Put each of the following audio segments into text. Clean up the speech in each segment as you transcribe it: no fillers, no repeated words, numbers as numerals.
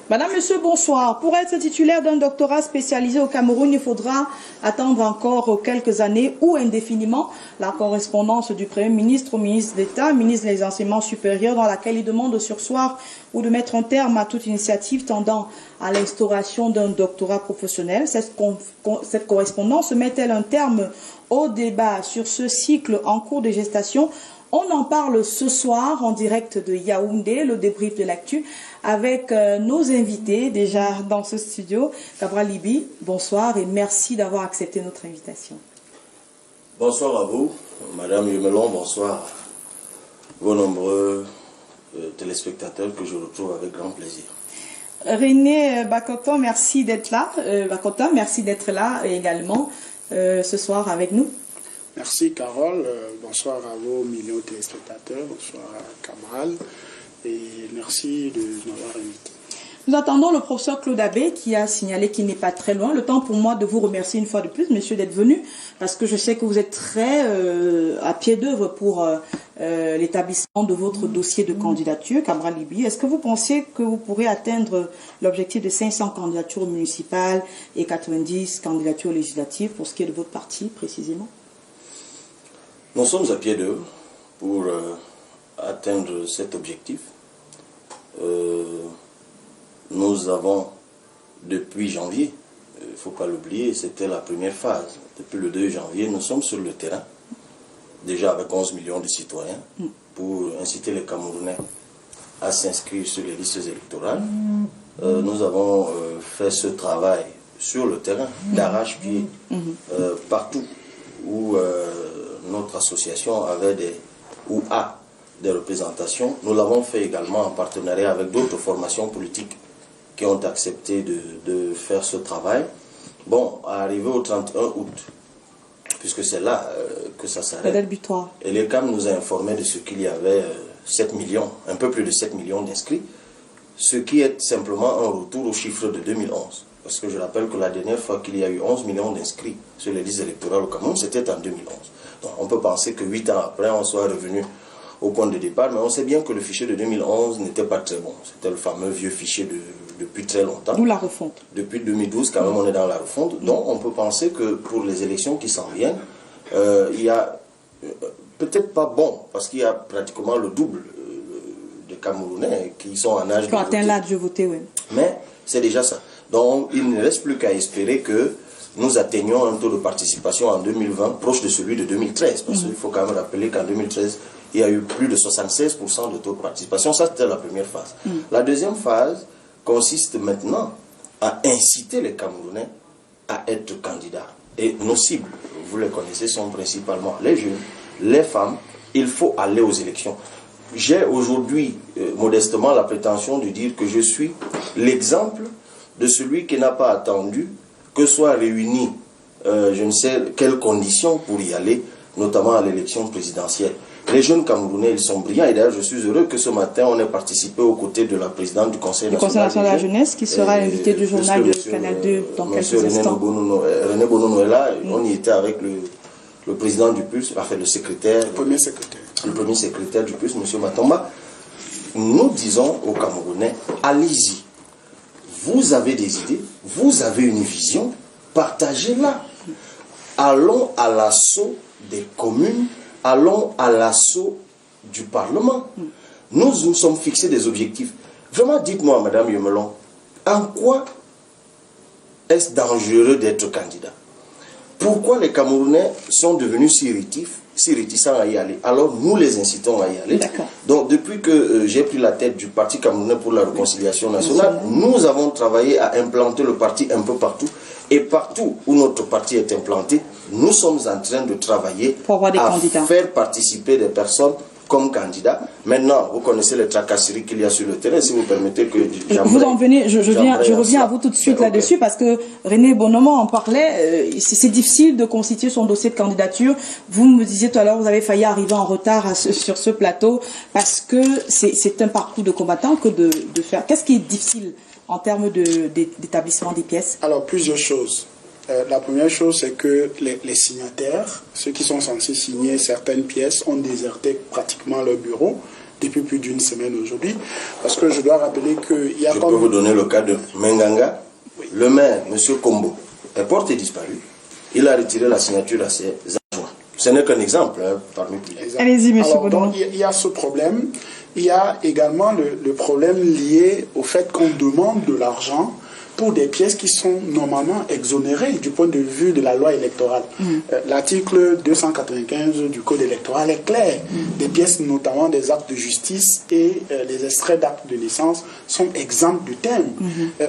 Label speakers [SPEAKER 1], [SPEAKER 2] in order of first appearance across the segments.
[SPEAKER 1] Madame, Monsieur, bonsoir. Pour être titulaire d'un doctorat spécialisé au Cameroun, il faudra attendre encore quelques années ou indéfiniment la correspondance du Premier ministre au ministre d'État, ministre des Enseignements supérieurs, dans laquelle il demande de surseoir ou de mettre un terme à toute initiative tendant à l'instauration d'un doctorat professionnel. Cette correspondance met-elle un terme au débat sur ce cycle en cours de gestation? On en parle ce soir en direct de Yaoundé, le débrief de l'actu, avec nos invités déjà dans ce studio. Cabral Libi, bonsoir et merci d'avoir accepté notre invitation.
[SPEAKER 2] Bonsoir à vous, Madame Yumelon, bonsoir à vos nombreux téléspectateurs que je retrouve avec grand plaisir.
[SPEAKER 1] René Bakoton, merci d'être là. Merci d'être là également ce soir avec nous.
[SPEAKER 3] Merci Carole, bonsoir à vos millions de téléspectateurs, bonsoir à Cabral et merci de m'avoir invité.
[SPEAKER 1] Nous attendons le professeur Claude Abbé qui a signalé qu'il n'est pas très loin. Le temps pour moi de vous remercier une fois de plus, monsieur, d'être venu, parce que je sais que vous êtes très à pied d'œuvre pour l'établissement de votre dossier de candidature, Cabral Libi. Est-ce que vous pensez que vous pourrez atteindre l'objectif de 500 candidatures municipales et 90 candidatures législatives pour ce qui est de votre parti précisément?
[SPEAKER 2] Nous sommes à pied d'œuvre pour atteindre cet objectif. Nous avons, depuis janvier, il ne faut pas l'oublier, c'était la première phase. Depuis le 2 janvier, nous sommes sur le terrain, déjà avec 11 millions de citoyens, pour inciter les Camerounais à s'inscrire sur les listes électorales. Nous avons fait ce travail sur le terrain, d'arrache-pied, partout où notre association avait a des représentations. Nous l'avons fait également en partenariat avec d'autres formations politiques qui ont accepté de faire ce travail. Bon, arrivé au 31 août, puisque c'est là que ça s'arrête, et l'ECAM nous a informé de ce qu'il y avait 7 millions, un peu plus de 7 millions d'inscrits, ce qui est simplement un retour au chiffre de 2011. Parce que je rappelle que la dernière fois qu'il y a eu 11 millions d'inscrits sur les listes électorales au Cameroun, c'était en 2011. Donc on peut penser que 8 ans après, on soit revenu au point de départ, mais on sait bien que le fichier de 2011 n'était pas très bon. C'était le fameux vieux fichier depuis très longtemps.
[SPEAKER 1] D'où la refonte.
[SPEAKER 2] Depuis 2012, quand même, on est dans la refonte. Donc on peut penser que pour les élections qui s'en viennent, il y a peut-être pas bon, parce qu'il y a pratiquement le double de Camerounais qui sont en âge de voter.
[SPEAKER 1] Atteint l'âge de voter, oui.
[SPEAKER 2] Mais c'est déjà ça. Donc il ne reste plus qu'à espérer que nous atteignions un taux de participation en 2020 proche de celui de 2013. Parce qu'il faut quand même rappeler qu'en 2013, il y a eu plus de 76% de taux de participation. Ça, c'était la première phase. La deuxième phase consiste maintenant à inciter les Camerounais à être candidats. Et nos cibles, vous les connaissez, sont principalement les jeunes, les femmes. Il faut aller aux élections. J'ai aujourd'hui, modestement, la prétention de dire que je suis l'exemple de celui qui n'a pas attendu que soient réunies je ne sais quelles conditions pour y aller, notamment à l'élection présidentielle. Les jeunes Camerounais, ils sont brillants, et d'ailleurs je suis heureux que ce matin on ait participé aux côtés de la présidente du Conseil national
[SPEAKER 1] de la jeunesse, qui sera invité du journal de Canal 2 dans quelques instants.
[SPEAKER 2] René Bonono est là, on y était avec le président du PULS, enfin le secrétaire, le premier secrétaire du PULS, M. Matomba. Nous disons aux Camerounais, allez-y. Vous avez des idées, vous avez une vision, partagez-la. Allons à l'assaut des communes, allons à l'assaut du Parlement. Nous nous sommes fixés des objectifs. Vraiment, dites-moi, Madame Yumelon, en quoi est-ce dangereux d'être candidat? Pourquoi les Camerounais sont devenus si réticents à y aller? Alors nous les incitons à y aller. Donc depuis que j'ai pris la tête du Parti camerounais pour la réconciliation nationale, nous avons travaillé à implanter le parti un peu partout. Et partout où notre parti est implanté, nous sommes en train de travailler à faire participer des personnes comme candidats. Maintenant, vous connaissez les tracasseries qu'il y a sur le terrain, si vous permettez que
[SPEAKER 1] vous en venez, je reviens à vous tout de suite là-dessus, parce que René Bonomo en parlait, c'est difficile de constituer son dossier de candidature. Vous me disiez tout à l'heure, vous avez failli arriver en retard sur ce plateau, parce que c'est un parcours de combattant que de faire. Qu'est-ce qui est difficile en termes d'établissement des pièces?
[SPEAKER 3] Alors, plusieurs choses. La première chose, c'est que les signataires, ceux qui sont censés signer certaines pièces, ont déserté pratiquement leur bureau, depuis plus d'une semaine aujourd'hui, parce que je dois rappeler qu'il y a...
[SPEAKER 2] Je peux vous donner le cas de Menganga. Oui. Le maire, M. Kombo, est porté disparu. Il a retiré la signature à ses adjoints. Ce n'est qu'un exemple parmi plusieurs.
[SPEAKER 1] Allez-y, M.
[SPEAKER 3] Bono. Il y a ce problème. Il y a également le problème lié au fait qu'on demande de l'argent pour des pièces qui sont normalement exonérées du point de vue de la loi électorale. L'article 295 du Code électoral est clair. Des pièces, notamment des actes de justice et les extraits d'actes de naissance, sont exempts du thème.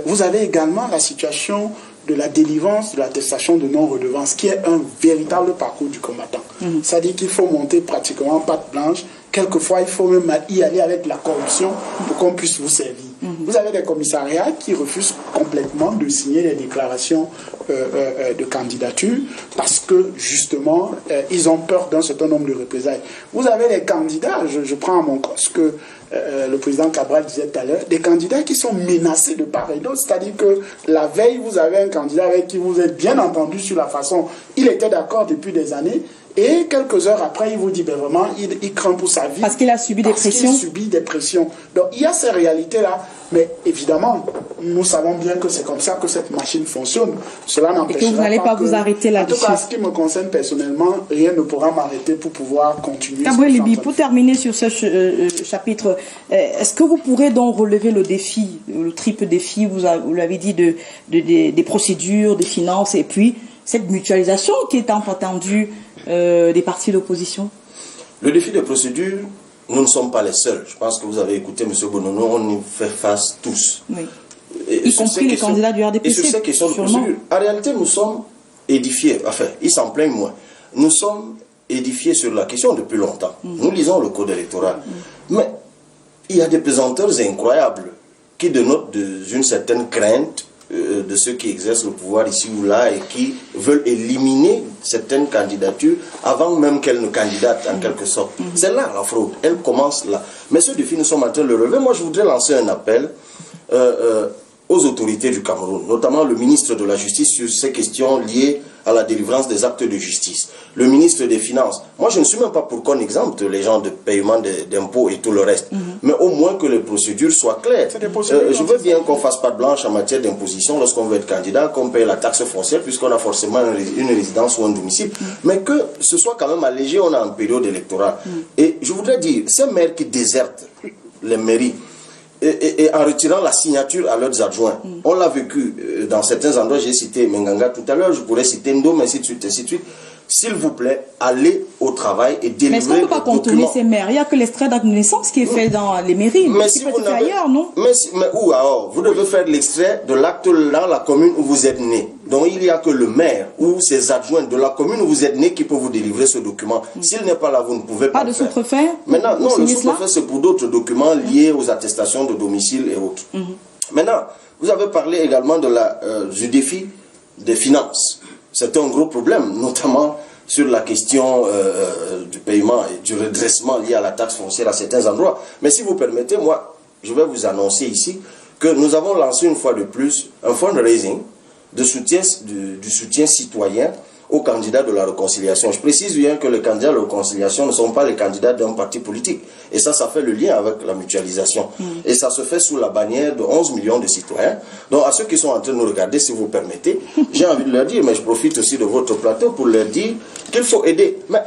[SPEAKER 3] Vous avez également la situation de la délivrance de l'attestation de non-redevance, qui est un véritable parcours du combattant. C'est-à-dire qu'il faut monter pratiquement patte blanche. Quelquefois, il faut même y aller avec la corruption pour qu'on puisse vous servir. Vous avez des commissariats qui refusent complètement de signer les déclarations de candidature parce que, justement, ils ont peur d'un certain nombre de représailles. Vous avez des candidats, je prends à mon compte ce que le président Cabral disait tout à l'heure, des candidats qui sont menacés de part et d'autre. C'est-à-dire que la veille, vous avez un candidat avec qui vous êtes bien entendu sur la façon, il était d'accord depuis des années, et quelques heures après, il vous dit, ben vraiment, il craint pour sa vie.
[SPEAKER 1] Parce qu'il a subi des pressions.
[SPEAKER 3] Parce qu'il subit des pressions. Donc, il y a ces réalités-là. Mais évidemment, nous savons bien que c'est comme ça que cette machine fonctionne. Cela n'empêchera pas.
[SPEAKER 1] Et que vous n'allez pas vous arrêter là-dessus.
[SPEAKER 3] En tout cas, ce qui me concerne personnellement, rien ne pourra m'arrêter pour pouvoir continuer.
[SPEAKER 1] Gabriel Libi, pour terminer sur ce chapitre, est-ce que vous pourrez donc relever le défi, le triple défi, vous l'avez dit, des procédures, des finances, et puis cette mutualisation qui est attendue des partis d'opposition?
[SPEAKER 2] Le défi des procédures, nous ne sommes pas les seuls. Je pense que vous avez écouté M. Bonono, on y fait face tous.
[SPEAKER 1] Oui. Y compris les candidats du RDPC.
[SPEAKER 2] Et sur ces questions de procédure, en réalité, nous sommes édifiés. Enfin, ils s'en plaignent moins. Nous sommes édifiés sur la question depuis longtemps. Nous lisons le code électoral. Mais il y a des pesanteurs incroyables qui dénotent d'une certaine crainte de ceux qui exercent le pouvoir ici ou là et qui veulent éliminer certaines candidatures avant même qu'elles ne candidatent en quelque sorte. C'est là la fraude, elle commence là. Mais ce défi, nous sommes en train de le relever. Moi, je voudrais lancer un appel aux autorités du Cameroun, notamment le ministre de la Justice sur ces questions liées à la délivrance des actes de justice, le ministre des Finances. Moi, je ne suis même pas pour qu'on exempte les gens de paiement d'impôts et tout le reste, mais au moins que les procédures soient claires. Je veux bien qu'on fasse patte blanche en matière d'imposition lorsqu'on veut être candidat, qu'on paye la taxe foncière puisqu'on a forcément une résidence ou un domicile, mais que ce soit quand même allégé, on est en période électorale. Et je voudrais dire, ces maires qui désertent les mairies, et en retirant la signature à leurs adjoints. On l'a vécu dans certains endroits, j'ai cité Menganga tout à l'heure, je pourrais citer Ndom, ainsi de suite, ainsi de suite. S'il vous plaît, allez au travail et délivrer.
[SPEAKER 1] Mais est-ce qu'on ne peut pas contourner ces maires? Il n'y a que l'extrait d'acte de naissance qui est fait dans les mairies.
[SPEAKER 2] Mais si vous n'avez ailleurs, non? Mais où alors? Vous devez faire l'extrait de l'acte dans la commune où vous êtes né. Donc il n'y a que le maire ou ses adjoints de la commune où vous êtes né qui peut vous délivrer ce document. S'il n'est pas là, vous ne pouvez pas.
[SPEAKER 1] Pas de sous-préfet?
[SPEAKER 2] Maintenant, non, le sous-préfet c'est pour d'autres documents liés aux attestations de domicile et autres. Maintenant, vous avez parlé également du défi des finances. C'est un gros problème, notamment sur la question du paiement et du redressement lié à la taxe foncière à certains endroits. Mais si vous permettez, moi, je vais vous annoncer ici que nous avons lancé une fois de plus un fundraising du soutien citoyen aux candidats de la réconciliation. Je précise bien que les candidats de la réconciliation ne sont pas les candidats d'un parti politique. Et ça fait le lien avec la mutualisation. Et ça se fait sous la bannière de 11 millions de citoyens. Donc à ceux qui sont en train de nous regarder, si vous permettez, j'ai envie de leur dire, mais je profite aussi de votre plateau pour leur dire qu'il faut aider. Mais,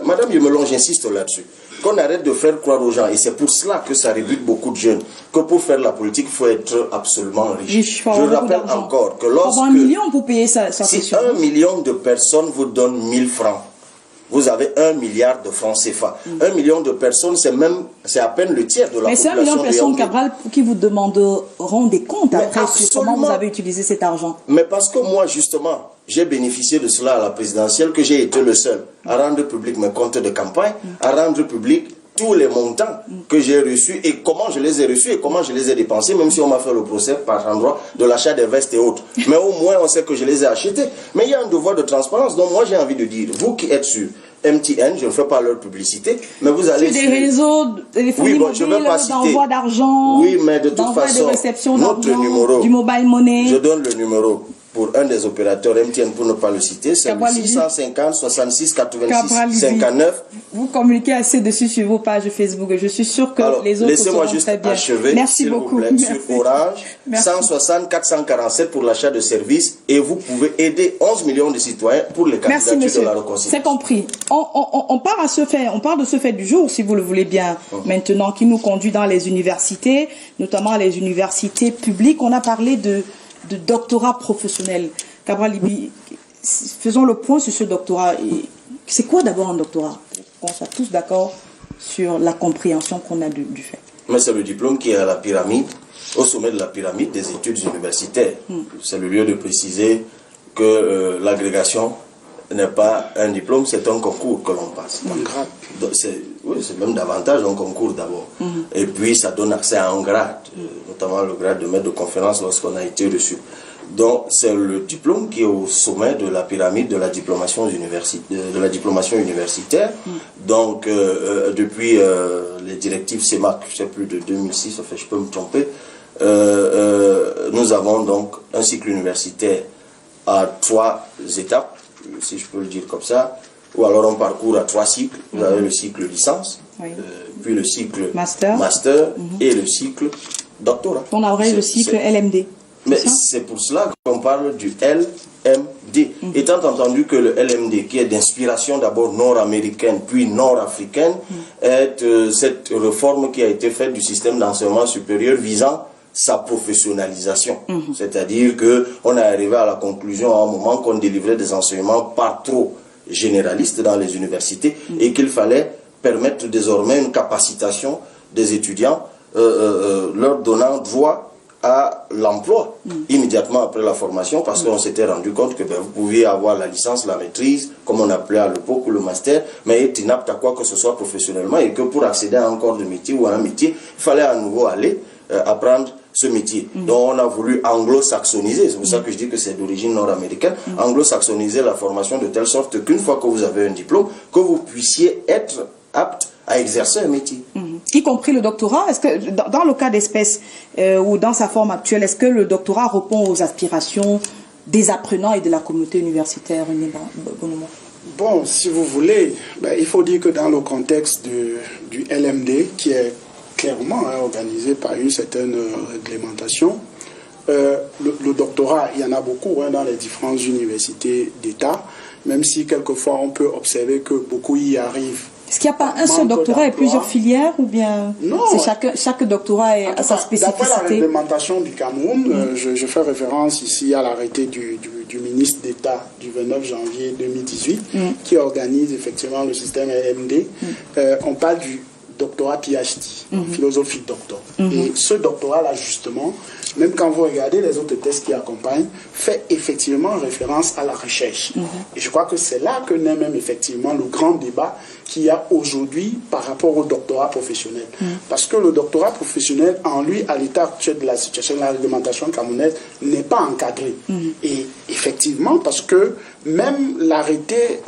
[SPEAKER 2] Madame Yemelon, j'insiste là-dessus. Qu'on arrête de faire croire aux gens, et c'est pour cela que ça rebute beaucoup de jeunes, que pour faire la politique, il faut être absolument riche. Je rappelle encore que lorsque...
[SPEAKER 1] 1 million pour payer ça,
[SPEAKER 2] si 1 million de personnes vous donnent 1000 francs, vous avez 1 milliard de francs CFA. 1 million de personnes, c'est à peine le tiers de la population.
[SPEAKER 1] Mais c'est 1 million de personnes, Cabral, qui vous demanderont des comptes après sur comment vous avez utilisé cet argent.
[SPEAKER 2] Mais parce que moi, justement, j'ai bénéficié de cela à la présidentielle, que j'ai été le seul à rendre public mes comptes de campagne, à rendre public tous les montants que j'ai reçus et comment je les ai reçus et comment je les ai dépensés, même si on m'a fait le procès par endroit de l'achat des vestes et autres. Mais au moins, on sait que je les ai achetés. Mais il y a un devoir de transparence. Donc moi, j'ai envie de dire, vous qui êtes sur MTN, je ne fais pas leur publicité, mais vous allez
[SPEAKER 1] sur des réseaux téléphoniques, d'envoi d'argent,
[SPEAKER 2] oui, mais de toute façon,
[SPEAKER 1] notre numéro, du mobile money.
[SPEAKER 2] Je donne le numéro pour un des opérateurs MTN, pour ne pas le citer, c'est le 650 66 86 59.
[SPEAKER 1] Vous communiquez assez dessus sur vos pages Facebook. Je suis sûr que les autres
[SPEAKER 2] laissez-moi juste
[SPEAKER 1] très bien.
[SPEAKER 2] achever,
[SPEAKER 1] Merci beaucoup.
[SPEAKER 2] Vous plaît, sur Orange, 160 447 pour l'achat de services, et vous pouvez aider 11 millions de citoyens pour les candidatures de la réconciliation.
[SPEAKER 1] C'est compris. On part à ce fait, on parle de ce fait du jour, si vous le voulez bien, maintenant, qui nous conduit dans les universités, notamment les universités publiques. On a parlé de doctorat professionnel. Cabral Libye, faisons le point sur ce doctorat. C'est quoi d'abord un doctorat? Qu'on soit tous d'accord sur la compréhension qu'on a du fait.
[SPEAKER 2] Mais c'est le diplôme qui est à la pyramide, au sommet de la pyramide des études universitaires. C'est le lieu de préciser que l'agrégation n'est pas un diplôme, c'est un concours que l'on passe. C'est même davantage un concours d'abord. Et puis ça donne accès à un grade, notamment le grade de maître de conférence lorsqu'on a été reçu. Donc c'est le diplôme qui est au sommet de la pyramide de la diplomation universitaire. Donc depuis les directives CEMAC, je sais plus de 2006, enfin je peux me tromper, nous avons donc un cycle universitaire à 3 étapes, si je peux le dire comme ça, ou alors on parcourt à 3 cycles. Vous avez le cycle licence, puis le cycle master et le cycle doctorat.
[SPEAKER 1] On aurait le cycle LMD.
[SPEAKER 2] Mais c'est pour cela qu'on parle du LMD. Étant entendu que le LMD, qui est d'inspiration d'abord nord-américaine puis nord-africaine, est cette réforme qui a été faite du système d'enseignement supérieur visant sa professionnalisation. C'est-à-dire qu'on est arrivé à la conclusion à un moment qu'on délivrait des enseignements pas trop généralistes dans les universités et qu'il fallait permettre désormais une capacitation des étudiants leur donnant droit à l'emploi immédiatement après la formation, parce qu'on s'était rendu compte que vous pouviez avoir la licence, la maîtrise, comme on appelait à l'époque, ou le master, mais être inapte à quoi que ce soit professionnellement, et que pour accéder à un corps de métier ou à un métier, il fallait à nouveau aller apprendre ce métier. Donc on a voulu anglo-saxoniser, c'est pour ça que je dis que c'est d'origine nord-américaine, anglo-saxoniser la formation de telle sorte qu'une fois que vous avez un diplôme, que vous puissiez être apte à exercer un métier.
[SPEAKER 1] Y compris le doctorat. Est-ce que dans le cas d'espèce ou dans sa forme actuelle, est-ce que le doctorat répond aux aspirations des apprenants et de la communauté universitaire?
[SPEAKER 3] Bon, si vous voulez, il faut dire que dans le contexte du LMD, qui est clairement organisé par une certaine réglementation, le doctorat, il y en a beaucoup dans les différentes universités d'État, même si quelquefois on peut observer que beaucoup y arrivent.
[SPEAKER 1] Est-ce qu'il n'y a pas un seul doctorat et plusieurs filières, ou bien chaque doctorat a sa spécificité?
[SPEAKER 3] D'après la réglementation du Cameroun, je fais référence ici à l'arrêté du ministre d'État du 29 janvier 2018 qui organise effectivement le système LMD. On parle du doctorat PhD, philosophie doctor. Et ce doctorat-là, justement, même quand vous regardez les autres tests qui accompagnent, fait effectivement référence à la recherche. Et je crois que c'est là que naît même effectivement le grand débat qu'il y a aujourd'hui par rapport au doctorat professionnel. Parce que le doctorat professionnel, en lui, à l'état actuel de la situation de la réglementation camerounaise, n'est pas encadré. Et effectivement, parce que même l'arrêté,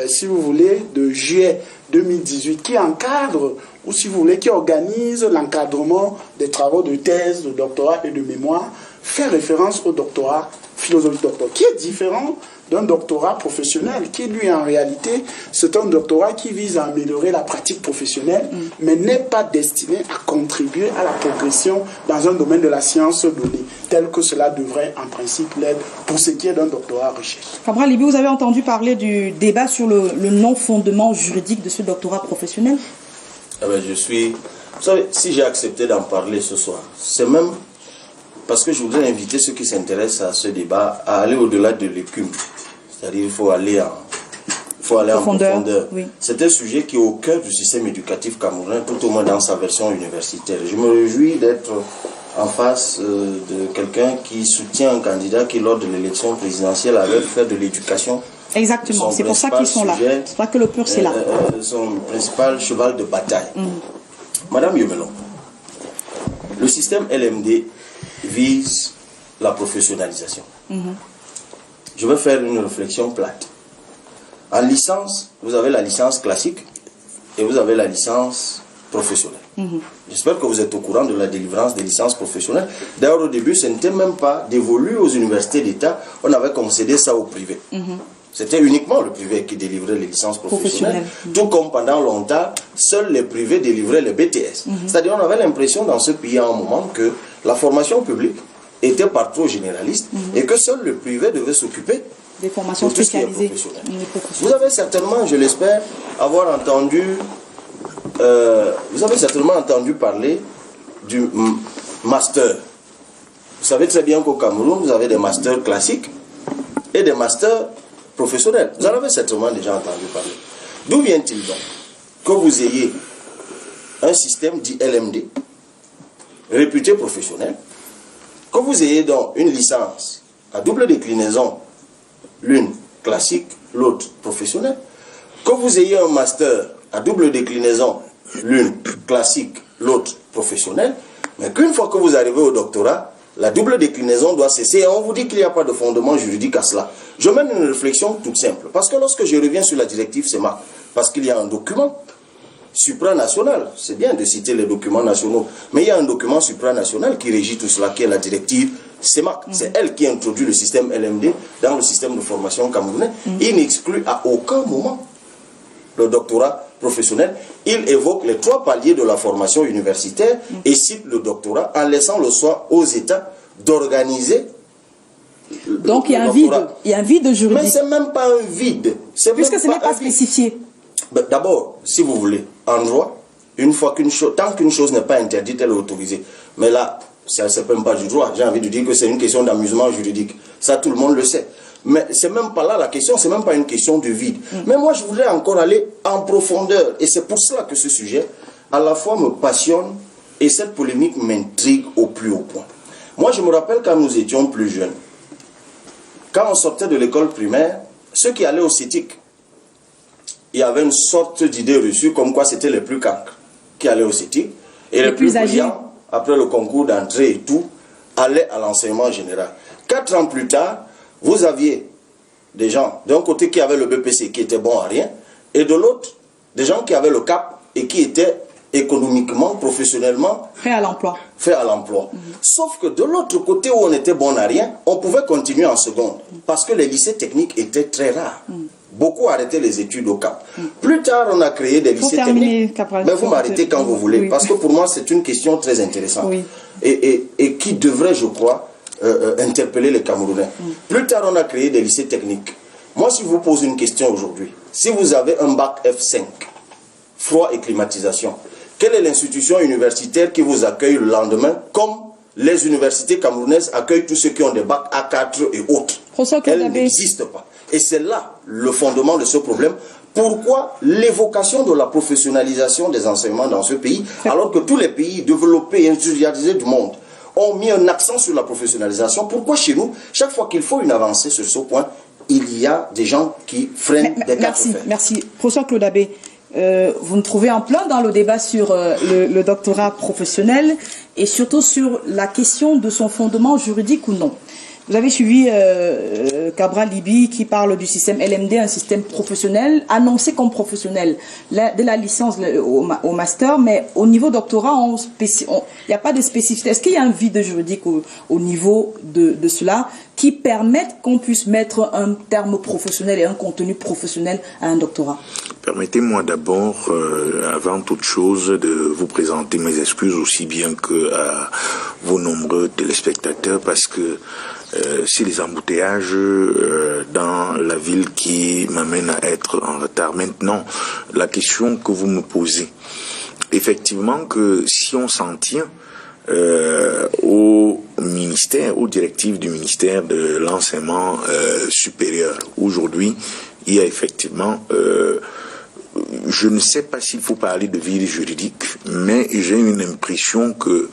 [SPEAKER 3] si vous voulez, de juillet 2018, qui encadre, ou si vous voulez, qui organise l'encadrement des travaux de thèse, de doctorat et de mémoire, fait référence au doctorat philosophie doctor, qui est différent d'un doctorat professionnel, qui lui en réalité, c'est un doctorat qui vise à améliorer la pratique professionnelle, mais n'est pas destiné à contribuer à la progression dans un domaine de la science donnée, tel que cela devrait en principe l'être pour ce qui est d'un doctorat recherche.
[SPEAKER 1] Cabral Libye, vous avez entendu parler du débat sur le non-fondement juridique de ce doctorat professionnel?
[SPEAKER 2] Vous savez, si j'ai accepté d'en parler ce soir, c'est même parce que je voudrais inviter ceux qui s'intéressent à ce débat à aller au-delà de l'écume. C'est-à-dire qu'il faut aller en profondeur. Oui. C'est un sujet qui est au cœur du système éducatif camerounais, tout au moins dans sa version universitaire. Je me réjouis d'être en face de quelqu'un qui soutient un candidat qui, lors de l'élection présidentielle, avait fait de l'éducation.
[SPEAKER 1] Exactement, c'est pour ça qu'ils sont là. C'est pas que le pur, c'est là.
[SPEAKER 2] Son principal cheval de bataille. Madame Yomelon, le système LMD vise la professionnalisation. Je vais faire une réflexion plate. En licence, vous avez la licence classique et vous avez la licence professionnelles. J'espère que vous êtes au courant de la délivrance des licences professionnelles. D'ailleurs, au début, ce n'était même pas dévolu aux universités d'État. On avait concédé ça au privé. C'était uniquement le privé qui délivrait les licences professionnelles. Tout comme pendant longtemps, seuls les privés délivraient les BTS. C'est-à-dire, on avait l'impression dans ce pays à un moment que la formation publique était par trop généraliste et que seul le privé devait s'occuper
[SPEAKER 1] des formations spécialisées.
[SPEAKER 2] Vous avez certainement, je l'espère, vous avez certainement entendu parler du master. Vous savez très bien qu'au Cameroun, vous avez des masters classiques et des masters professionnels. Vous en avez certainement déjà entendu parler. D'où vient-il donc que vous ayez un système dit LMD, réputé professionnel, que vous ayez donc une licence à double déclinaison, l'une classique, l'autre professionnelle, que vous ayez un master à double déclinaison, l'une classique, l'autre professionnelle, mais qu'une fois que vous arrivez au doctorat, la double déclinaison doit cesser et on vous dit qu'il n'y a pas de fondement juridique à cela. Je mène une réflexion toute simple, parce que lorsque je reviens sur la directive CEMAC, parce qu'il y a un document supranational, c'est bien de citer les documents nationaux, mais il y a un document supranational qui régit tout cela, qui est la directive CEMAC. C'est elle qui introduit le système LMD dans le système de formation camerounais. Il n'exclut à aucun moment le doctorat professionnel. Il évoque les 3 paliers de la formation universitaire et cite le doctorat en laissant le choix aux États d'organiser.
[SPEAKER 1] Donc il y a un vide juridique.
[SPEAKER 2] Mais c'est même pas un vide.
[SPEAKER 1] Puisque ce n'est pas spécifié.
[SPEAKER 2] D'abord, si vous voulez, en droit, tant qu'une chose n'est pas interdite, elle est autorisée. Mais là, ça ne s'appelle pas du droit. J'ai envie de dire que c'est une question d'amusement juridique. Ça, tout le monde le sait. Mais c'est même pas là la question, c'est même pas une question de vide. Mais moi, je voudrais encore aller en profondeur. Et c'est pour cela que ce sujet, à la fois, me passionne et cette polémique m'intrigue au plus haut point. Moi, je me rappelle quand nous étions plus jeunes, quand on sortait de l'école primaire, ceux qui allaient au CETIC, il y avait une sorte d'idée reçue comme quoi c'était les plus cancres qui allaient au CETIC et les plus brillants, après le concours d'entrée et tout, allaient à l'enseignement général. 4 ans plus tard, vous aviez des gens d'un côté qui avaient le BPC qui était bon à rien et de l'autre, des gens qui avaient le CAP et qui étaient économiquement, professionnellement
[SPEAKER 1] fait à l'emploi.
[SPEAKER 2] Sauf que de l'autre côté où on était bon à rien, on pouvait continuer en seconde parce que les lycées techniques étaient très rares. Beaucoup arrêtaient les études au CAP. Plus tard, on a créé des lycées techniques. Mais vous m'arrêtez quand vous voulez, parce que pour moi, c'est une question très intéressante et qui devrait, je crois, interpeller les Camerounais. Plus tard, on a créé des lycées techniques. Moi, si je vous pose une question aujourd'hui, si vous avez un bac F5, froid et climatisation, quelle est l'institution universitaire qui vous accueille le lendemain, comme les universités camerounaises accueillent tous ceux qui ont des bacs A4 et autres? Elle n'existe pas. Et c'est là le fondement de ce problème. Pourquoi l'évocation de la professionnalisation des enseignements dans ce pays, alors que tous les pays développés et industrialisés du monde ont mis un accent sur la professionnalisation? Pourquoi chez nous, chaque fois qu'il faut une avancée sur ce point, il y a des gens qui freinent des quatre fers?
[SPEAKER 1] Merci. Professeur Claude Abbé, vous nous trouvez en plein dans le débat sur le doctorat professionnel et surtout sur la question de son fondement juridique ou non. Vous avez suivi Cabral Libye qui parle du système LMD, un système professionnel, annoncé comme professionnel, de la licence au master, mais au niveau doctorat, il n'y a pas de spécificité. Est-ce qu'il y a un vide juridique au niveau de cela qui permette qu'on puisse mettre un terme professionnel et un contenu professionnel à un doctorat?
[SPEAKER 4] Permettez-moi d'abord, avant toute chose, de vous présenter mes excuses aussi bien que à vos nombreux téléspectateurs, parce que c'est les embouteillages dans la ville qui m'amènent à être en retard. Maintenant, la question que vous me posez, effectivement que si on s'en tient au ministère, aux directives du ministère de l'enseignement supérieur, aujourd'hui, il y a effectivement... je ne sais pas s'il faut parler de vide juridique, mais j'ai une impression que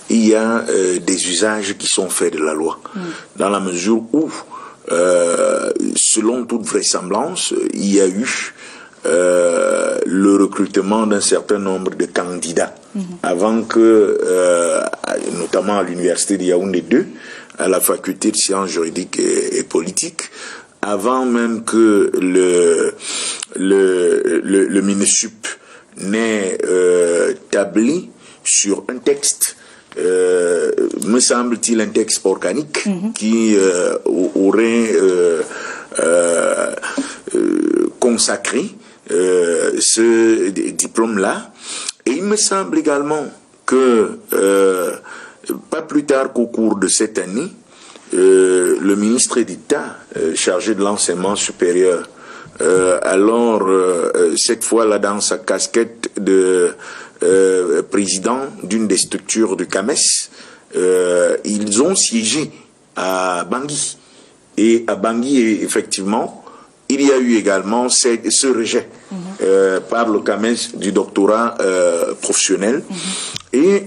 [SPEAKER 4] il y a des usages qui sont faits de la loi, dans la mesure où, selon toute vraisemblance, il y a eu le recrutement d'un certain nombre de candidats avant que, notamment à l'université de Yaoundé 2, à la faculté de sciences juridiques et politiques, avant même que le MINESUP n'ait établi sur un texte, me semble-t-il un texte organique qui aurait consacré ce diplôme-là. Et il me semble également que pas plus tard qu'au cours de cette année, le ministre d'État chargé de l'enseignement supérieur, alors cette fois-là dans sa casquette de président d'une des structures du CAMES, ils ont siégé à Bangui. Et à Bangui, effectivement, il y a eu également ce rejet par le CAMES du doctorat professionnel. Et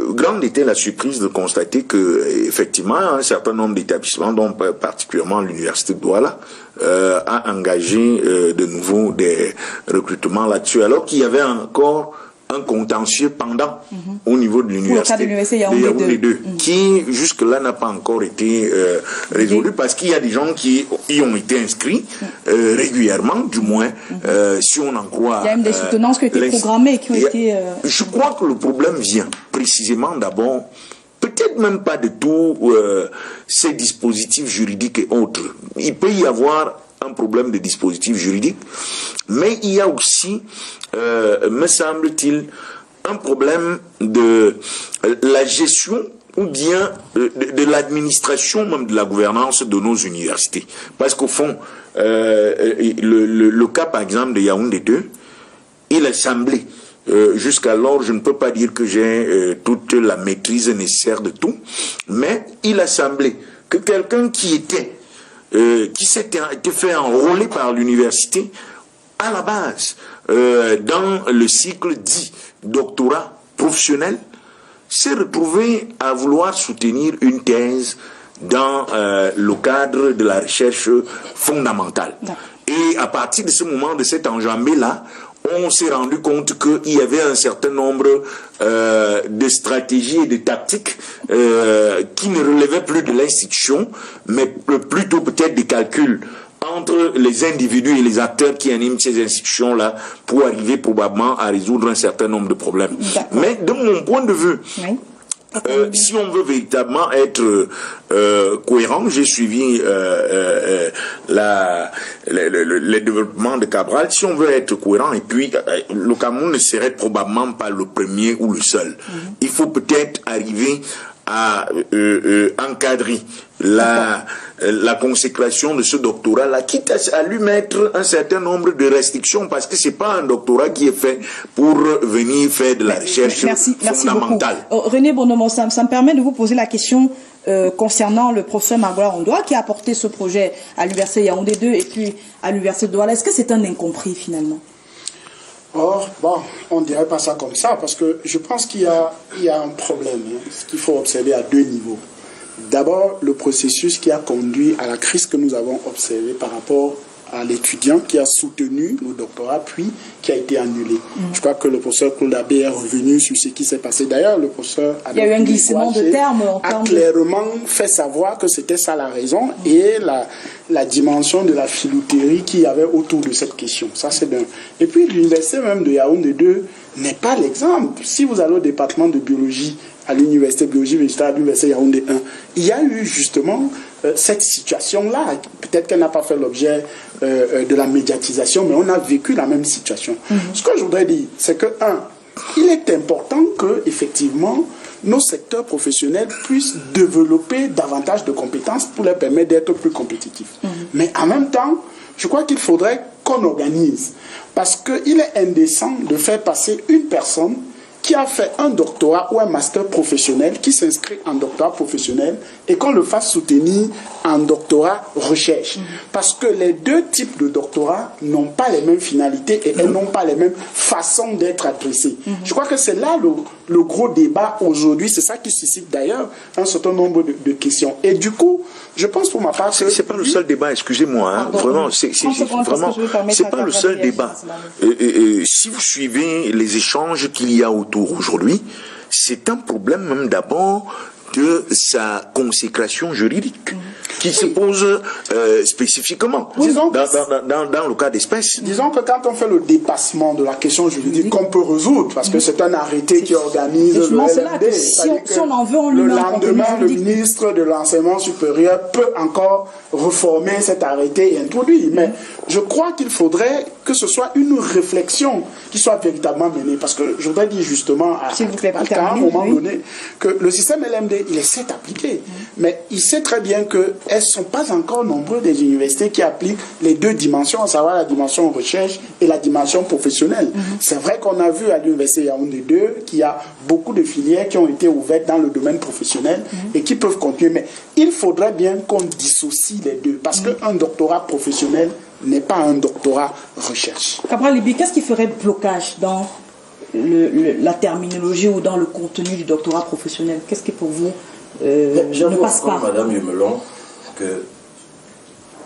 [SPEAKER 4] grande était la surprise de constater que, effectivement, un certain nombre d'établissements, dont particulièrement l'université de Douala, a engagé de nouveau des recrutements là-dessus, alors qu'il y avait encore un contentieux pendant au niveau de l'université de Yaoundé 2, qui jusque-là n'a pas encore été résolu, parce qu'il y a des gens qui y ont été inscrits régulièrement, du moins, si on en croit.
[SPEAKER 1] Il y a même des soutenances qui ont été programmées, qui ont été...
[SPEAKER 4] Je crois que le problème vient précisément d'abord, peut-être même pas de tous ces dispositifs juridiques et autres. Il peut y avoir un problème de dispositifs juridiques, mais il y a aussi, me semble-t-il, un problème de la gestion ou bien de l'administration même de la gouvernance de nos universités. Parce qu'au fond, le cas par exemple de Yaoundé 2, il a semblé, jusqu'alors je ne peux pas dire que j'ai toute la maîtrise nécessaire de tout, mais il a semblé que quelqu'un qui s'était fait enrôler par l'université à la base dans le cycle dit doctorat professionnel s'est retrouvé à vouloir soutenir une thèse dans le cadre de la recherche fondamentale. Et à partir de ce moment, de cet enjambé-là, on s'est rendu compte qu'il y avait un certain nombre de stratégies et de tactiques qui ne relevaient plus de l'institution, mais plutôt peut-être des calculs entre les individus et les acteurs qui animent ces institutions-là pour arriver probablement à résoudre un certain nombre de problèmes. Mais de mon point de vue, si on veut véritablement être cohérent, j'ai suivi les développements de Cabral. Si on veut être cohérent, et puis le Cameroun ne serait probablement pas le premier ou le seul. Il faut peut-être arriver à encadrer la consécration de ce doctorat-là, quitte à lui mettre un certain nombre de restrictions, parce que c'est pas un doctorat qui est fait pour venir faire de la recherche fondamentale.
[SPEAKER 1] Beaucoup. René Bonomo, ça me permet de vous poser la question concernant le professeur Magloire Ondoa qui a apporté ce projet à l'université Yaoundé 2 et puis à l'université de Douala. Est-ce que c'est un incompris finalement?
[SPEAKER 3] Or, bon, on ne dirait pas ça comme ça, parce que je pense qu'il y a un problème, ce qu'il faut observer à deux niveaux. D'abord, le processus qui a conduit à la crise que nous avons observée par rapport à l'étudiant qui a soutenu le doctorat, puis qui a été annulé. Je crois que le professeur Claude Abbé est revenu sur ce qui s'est passé. D'ailleurs, le professeur
[SPEAKER 1] il y a eu un glissement de termes
[SPEAKER 3] a clairement fait savoir que c'était ça la raison et la dimension de la filouterie qu'il y avait autour de cette question. Ça, c'est d'un. Et puis, l'université même de Yaoundé 2 n'est pas l'exemple. Si vous allez au département de biologie, à l'université de biologie végétale, à l'université Yaoundé 1, il y a eu justement cette situation-là. Peut-être qu'elle n'a pas fait l'objet de la médiatisation, mais on a vécu la même situation. Ce que je voudrais dire, c'est que, il est important que, effectivement, nos secteurs professionnels puissent développer davantage de compétences pour leur permettre d'être plus compétitifs. Mais en même temps, je crois qu'il faudrait qu'on organise. Parce qu'il est indécent de faire passer une personne qui a fait un doctorat ou un master professionnel, qui s'inscrit en doctorat professionnel et qu'on le fasse soutenir en doctorat recherche. Parce que les deux types de doctorats n'ont pas les mêmes finalités et elles n'ont pas les mêmes façons d'être adressées. Je crois que c'est là le gros débat aujourd'hui. C'est ça qui suscite d'ailleurs un certain nombre de questions. Et du coup, je pense pour ma part que...
[SPEAKER 4] C'est pas le seul débat, excusez-moi. Hein, vraiment, c'est pas le seul débat. Si vous suivez les échanges qu'il y a autour aujourd'hui, c'est un problème même d'abord de sa consécration juridique. qui se pose spécifiquement
[SPEAKER 3] Disons
[SPEAKER 4] dans le cas d'espèce.
[SPEAKER 3] Disons que quand on fait le dépassement de la question juridique qu'on peut résoudre, parce que c'est un arrêté qui organise le LMD,
[SPEAKER 1] si on en veut, on lui
[SPEAKER 3] le
[SPEAKER 1] met un contenu
[SPEAKER 3] lendemain, le
[SPEAKER 1] juridique.
[SPEAKER 3] ministre de l'enseignement supérieur peut encore reformer cet arrêté et introduire. Mais je crois qu'il faudrait que ce soit une réflexion qui soit véritablement menée. Parce que je voudrais dire justement à un moment donné que le système LMD, il est certes appliqué, mais il sait très bien qu'elles ne sont pas encore nombreuses des universités qui appliquent les deux dimensions, à savoir la dimension recherche et la dimension professionnelle. C'est vrai qu'on a vu à l'université Yaoundé 2 qu'il y a beaucoup de filières qui ont été ouvertes dans le domaine professionnel et qui peuvent continuer. Mais il faudrait bien qu'on dissocie les deux, parce qu'un doctorat professionnel n'est pas un doctorat recherche.
[SPEAKER 1] Cabral Libye, qu'est-ce qui ferait blocage dans la terminologie ou dans le contenu du doctorat professionnel? Qu'est-ce qui pour vous ne passe pas?
[SPEAKER 2] Madame Yumelon, que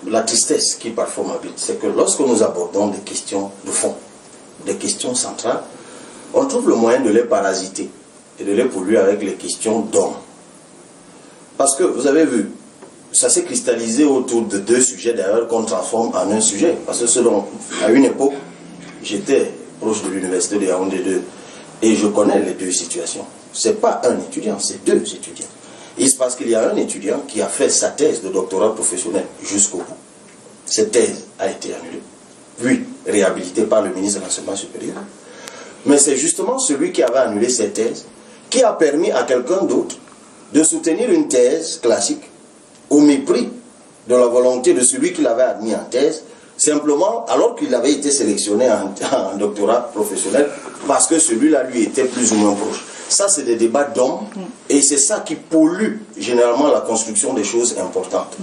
[SPEAKER 2] la tristesse qui parfois m'habite, c'est que lorsque nous abordons des questions de fond, des questions centrales, on trouve le moyen de les parasiter et de les polluer avec les questions d'hommes. Parce que vous avez vu, ça s'est cristallisé autour de deux sujets d'ailleurs qu'on transforme en un sujet. Parce que à une époque, j'étais proche de l'université de Yaoundé 2 et je connais les deux situations. Ce n'est pas un étudiant, c'est deux étudiants. Il se passe qu'il y a un étudiant qui a fait sa thèse de doctorat professionnel jusqu'au bout. Cette thèse a été annulée, puis réhabilitée par le ministre de l'Enseignement supérieur. Mais c'est justement celui qui avait annulé cette thèse qui a permis à quelqu'un d'autre de soutenir une thèse classique au mépris de la volonté de celui qui l'avait admis en thèse, simplement alors qu'il avait été sélectionné en doctorat professionnel parce que celui-là lui était plus ou moins proche. Ça, c'est des débats d'hommes et c'est ça qui pollue généralement la construction des choses importantes.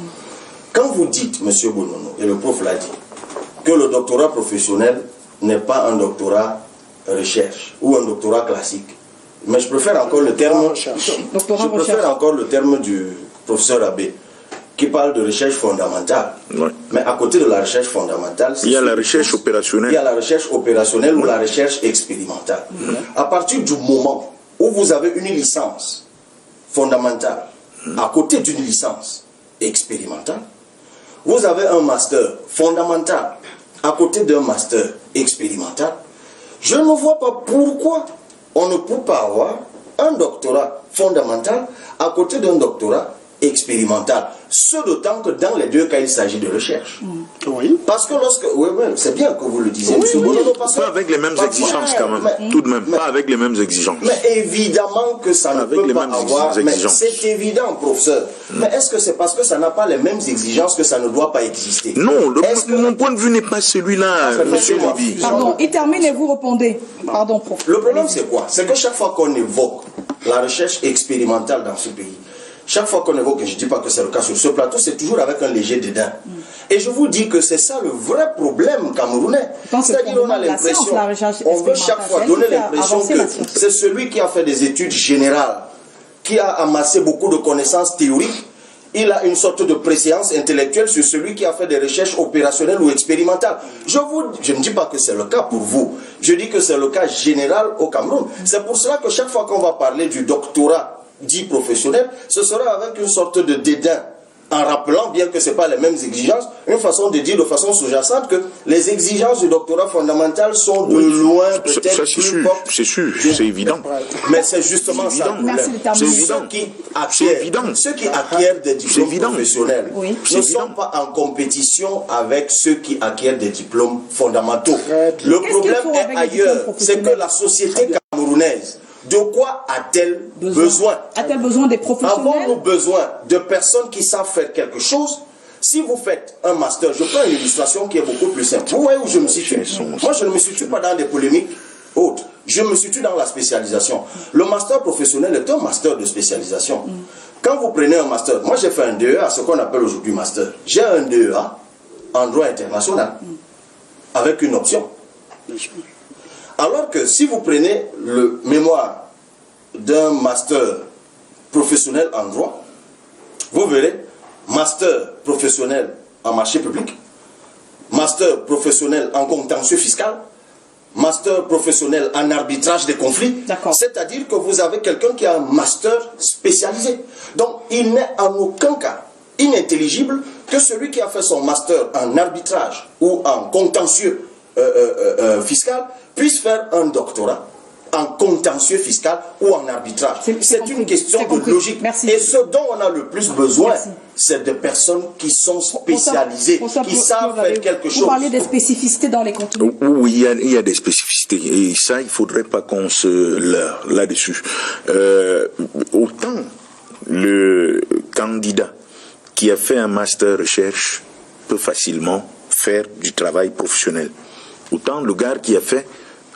[SPEAKER 2] Quand vous dites, M. Bonono, et le prof l'a dit, que le doctorat professionnel n'est pas un doctorat recherche ou un doctorat classique, mais je préfère encore le terme, du professeur Abbé, qui parle de recherche fondamentale. Ouais. Mais à côté de la recherche fondamentale,
[SPEAKER 4] il y a la recherche opérationnelle.
[SPEAKER 2] Il y a la recherche opérationnelle ou la recherche expérimentale. À partir du moment où vous avez une licence fondamentale à côté d'une licence expérimentale, vous avez un master fondamental à côté d'un master expérimental, je ne vois pas pourquoi on ne peut pas avoir un doctorat fondamental à côté d'un doctorat expérimental. Ce d'autant que dans les deux cas, il s'agit de recherche.
[SPEAKER 3] Oui.
[SPEAKER 2] Parce que lorsque... Oui, c'est bien que vous le disiez.
[SPEAKER 4] Pas avec les mêmes exigences quand même. Tout de même, pas avec les mêmes exigences.
[SPEAKER 2] Mais évidemment que ça ne peut pas avoir... C'est évident, professeur. Mais est-ce que c'est parce que ça n'a pas les mêmes exigences que ça ne doit pas exister?
[SPEAKER 4] Non, mon point de vue n'est pas celui-là, monsieur Libye.
[SPEAKER 1] Pardon, il termine et vous répondez. Pardon, prof.
[SPEAKER 2] Le problème, c'est quoi? C'est que chaque fois qu'on évoque la recherche expérimentale dans ce pays, chaque fois qu'on évoque, et je ne dis pas que c'est le cas sur ce plateau, c'est toujours avec un léger dédain. Et je vous dis que c'est ça le vrai problème camerounais. C'est-à-dire qu'on a l'impression, on veut chaque fois donner l'impression que c'est celui qui a fait des études générales, qui a amassé beaucoup de connaissances théoriques, il a une sorte de préséance intellectuelle sur celui qui a fait des recherches opérationnelles ou expérimentales. Je ne dis pas que c'est le cas pour vous, je dis que c'est le cas général au Cameroun. C'est pour cela que chaque fois qu'on va parler du doctorat dit professionnel, ce sera avec une sorte de dédain, en rappelant, bien que ce n'est pas les mêmes exigences, une façon de dire de façon sous-jacente que les exigences du doctorat fondamental sont de loin peut-être plus fortes.
[SPEAKER 4] C'est sûr, c'est évident.
[SPEAKER 2] Mais c'est justement ça le problème.
[SPEAKER 4] C'est évident.
[SPEAKER 2] Ceux qui acquièrent des diplômes professionnels ne sont pas en compétition avec ceux qui acquièrent des diplômes fondamentaux. Le problème est ailleurs. C'est que la société camerounaise, de quoi a-t-elle besoin?
[SPEAKER 1] A-t-elle besoin des professionnels?
[SPEAKER 2] Avons-nous besoin de personnes qui savent faire quelque chose? Si vous faites un master, je prends une illustration qui est beaucoup plus simple. Vous voyez où je me situe? Moi, je ne me situe pas dans des polémiques hautes. Je me situe dans la spécialisation. Le master professionnel est un master de spécialisation. Quand vous prenez un master, moi j'ai fait un DEA, ce qu'on appelle aujourd'hui master. J'ai un DEA en droit international, avec une option. Alors que si vous prenez le mémoire d'un master professionnel en droit, vous verrez master professionnel en marché public, master professionnel en contentieux fiscal, master professionnel en arbitrage des conflits. C'est-à-dire que vous avez quelqu'un qui a un master spécialisé. Donc il n'est en aucun cas inintelligible que celui qui a fait son master en arbitrage ou en contentieux fiscal puisse faire un doctorat en contentieux fiscal ou en arbitrage. C'est une question de logique.
[SPEAKER 1] Merci.
[SPEAKER 2] Et ce dont on a le plus besoin, c'est de personnes qui sont spécialisées, qui savent faire quelque chose.
[SPEAKER 1] Vous parlez des spécificités dans les contenus.
[SPEAKER 4] Oui, il y a des spécificités. Et ça, il ne faudrait pas qu'on se leurre là-dessus. Autant le candidat qui a fait un master recherche peut facilement faire du travail professionnel. Autant le gars qui a fait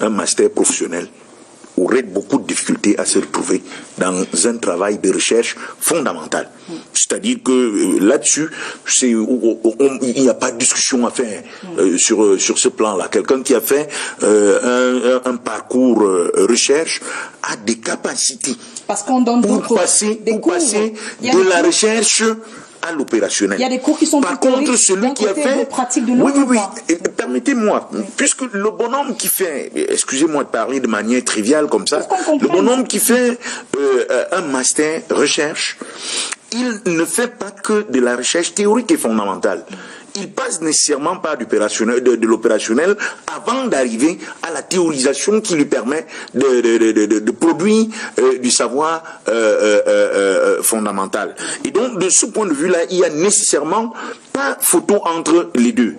[SPEAKER 4] un master professionnel aurait beaucoup de difficultés à se retrouver dans un travail de recherche fondamental. C'est-à-dire que là-dessus, il n'y a pas de discussion à faire sur ce plan-là. Quelqu'un qui a fait un parcours recherche a des capacités
[SPEAKER 1] parce qu'on donne
[SPEAKER 4] pour passer de la recherche à l'opérationnel.
[SPEAKER 1] Il y a des cours qui sont
[SPEAKER 4] par contre, celui qui a fait
[SPEAKER 1] pratique de
[SPEAKER 4] oui. Permettez-moi, puisque le bonhomme qui fait, excusez-moi de parler de manière triviale comme ça, le bonhomme qui fait un master recherche, il ne fait pas que de la recherche théorique et fondamentale. Il passe nécessairement par de l'opérationnel avant d'arriver à la théorisation qui lui permet de produire du savoir fondamental. Et donc, de ce point de vue-là, il y a nécessairement pas photo entre les deux.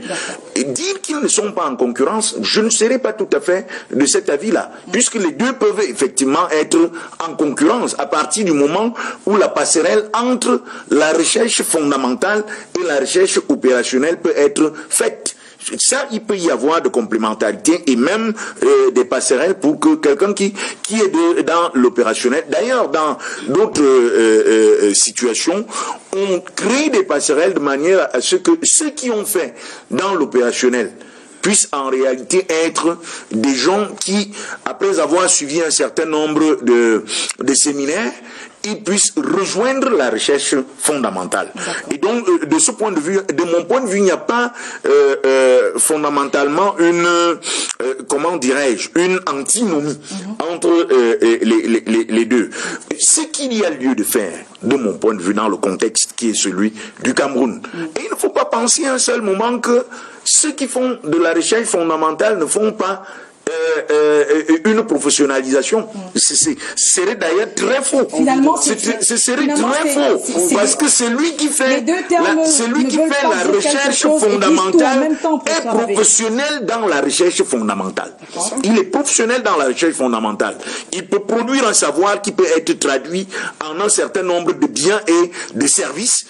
[SPEAKER 4] Et dire qu'ils ne sont pas en concurrence, je ne serai pas tout à fait de cet avis-là, puisque les deux peuvent effectivement être en concurrence à partir du moment où la passerelle entre la recherche fondamentale et la recherche opérationnelle peut être faite. Ça, il peut y avoir de complémentarité et même des passerelles pour que quelqu'un qui est dans l'opérationnel. D'ailleurs, dans d'autres situations, on crée des passerelles de manière à ce que ceux qui ont fait dans l'opérationnel puissent en réalité être des gens qui, après avoir suivi un certain nombre de séminaires, ils puissent rejoindre la recherche fondamentale. Et donc, de ce point de vue, de mon point de vue, il n'y a pas fondamentalement une, comment dirais-je, une antinomie entre les deux. Ce qu'il y a lieu de faire, de mon point de vue, dans le contexte qui est celui du Cameroun. Et il ne faut pas penser un seul moment que ceux qui font de la recherche fondamentale ne font pas une professionnalisation. Ce serait d'ailleurs très faux.
[SPEAKER 1] Finalement,
[SPEAKER 4] ce serait très faux. Parce que celui qui fait la recherche fondamentale est professionnel dans la recherche fondamentale. Il est professionnel dans la recherche fondamentale. Il peut produire un savoir qui peut être traduit en un certain nombre de biens et de services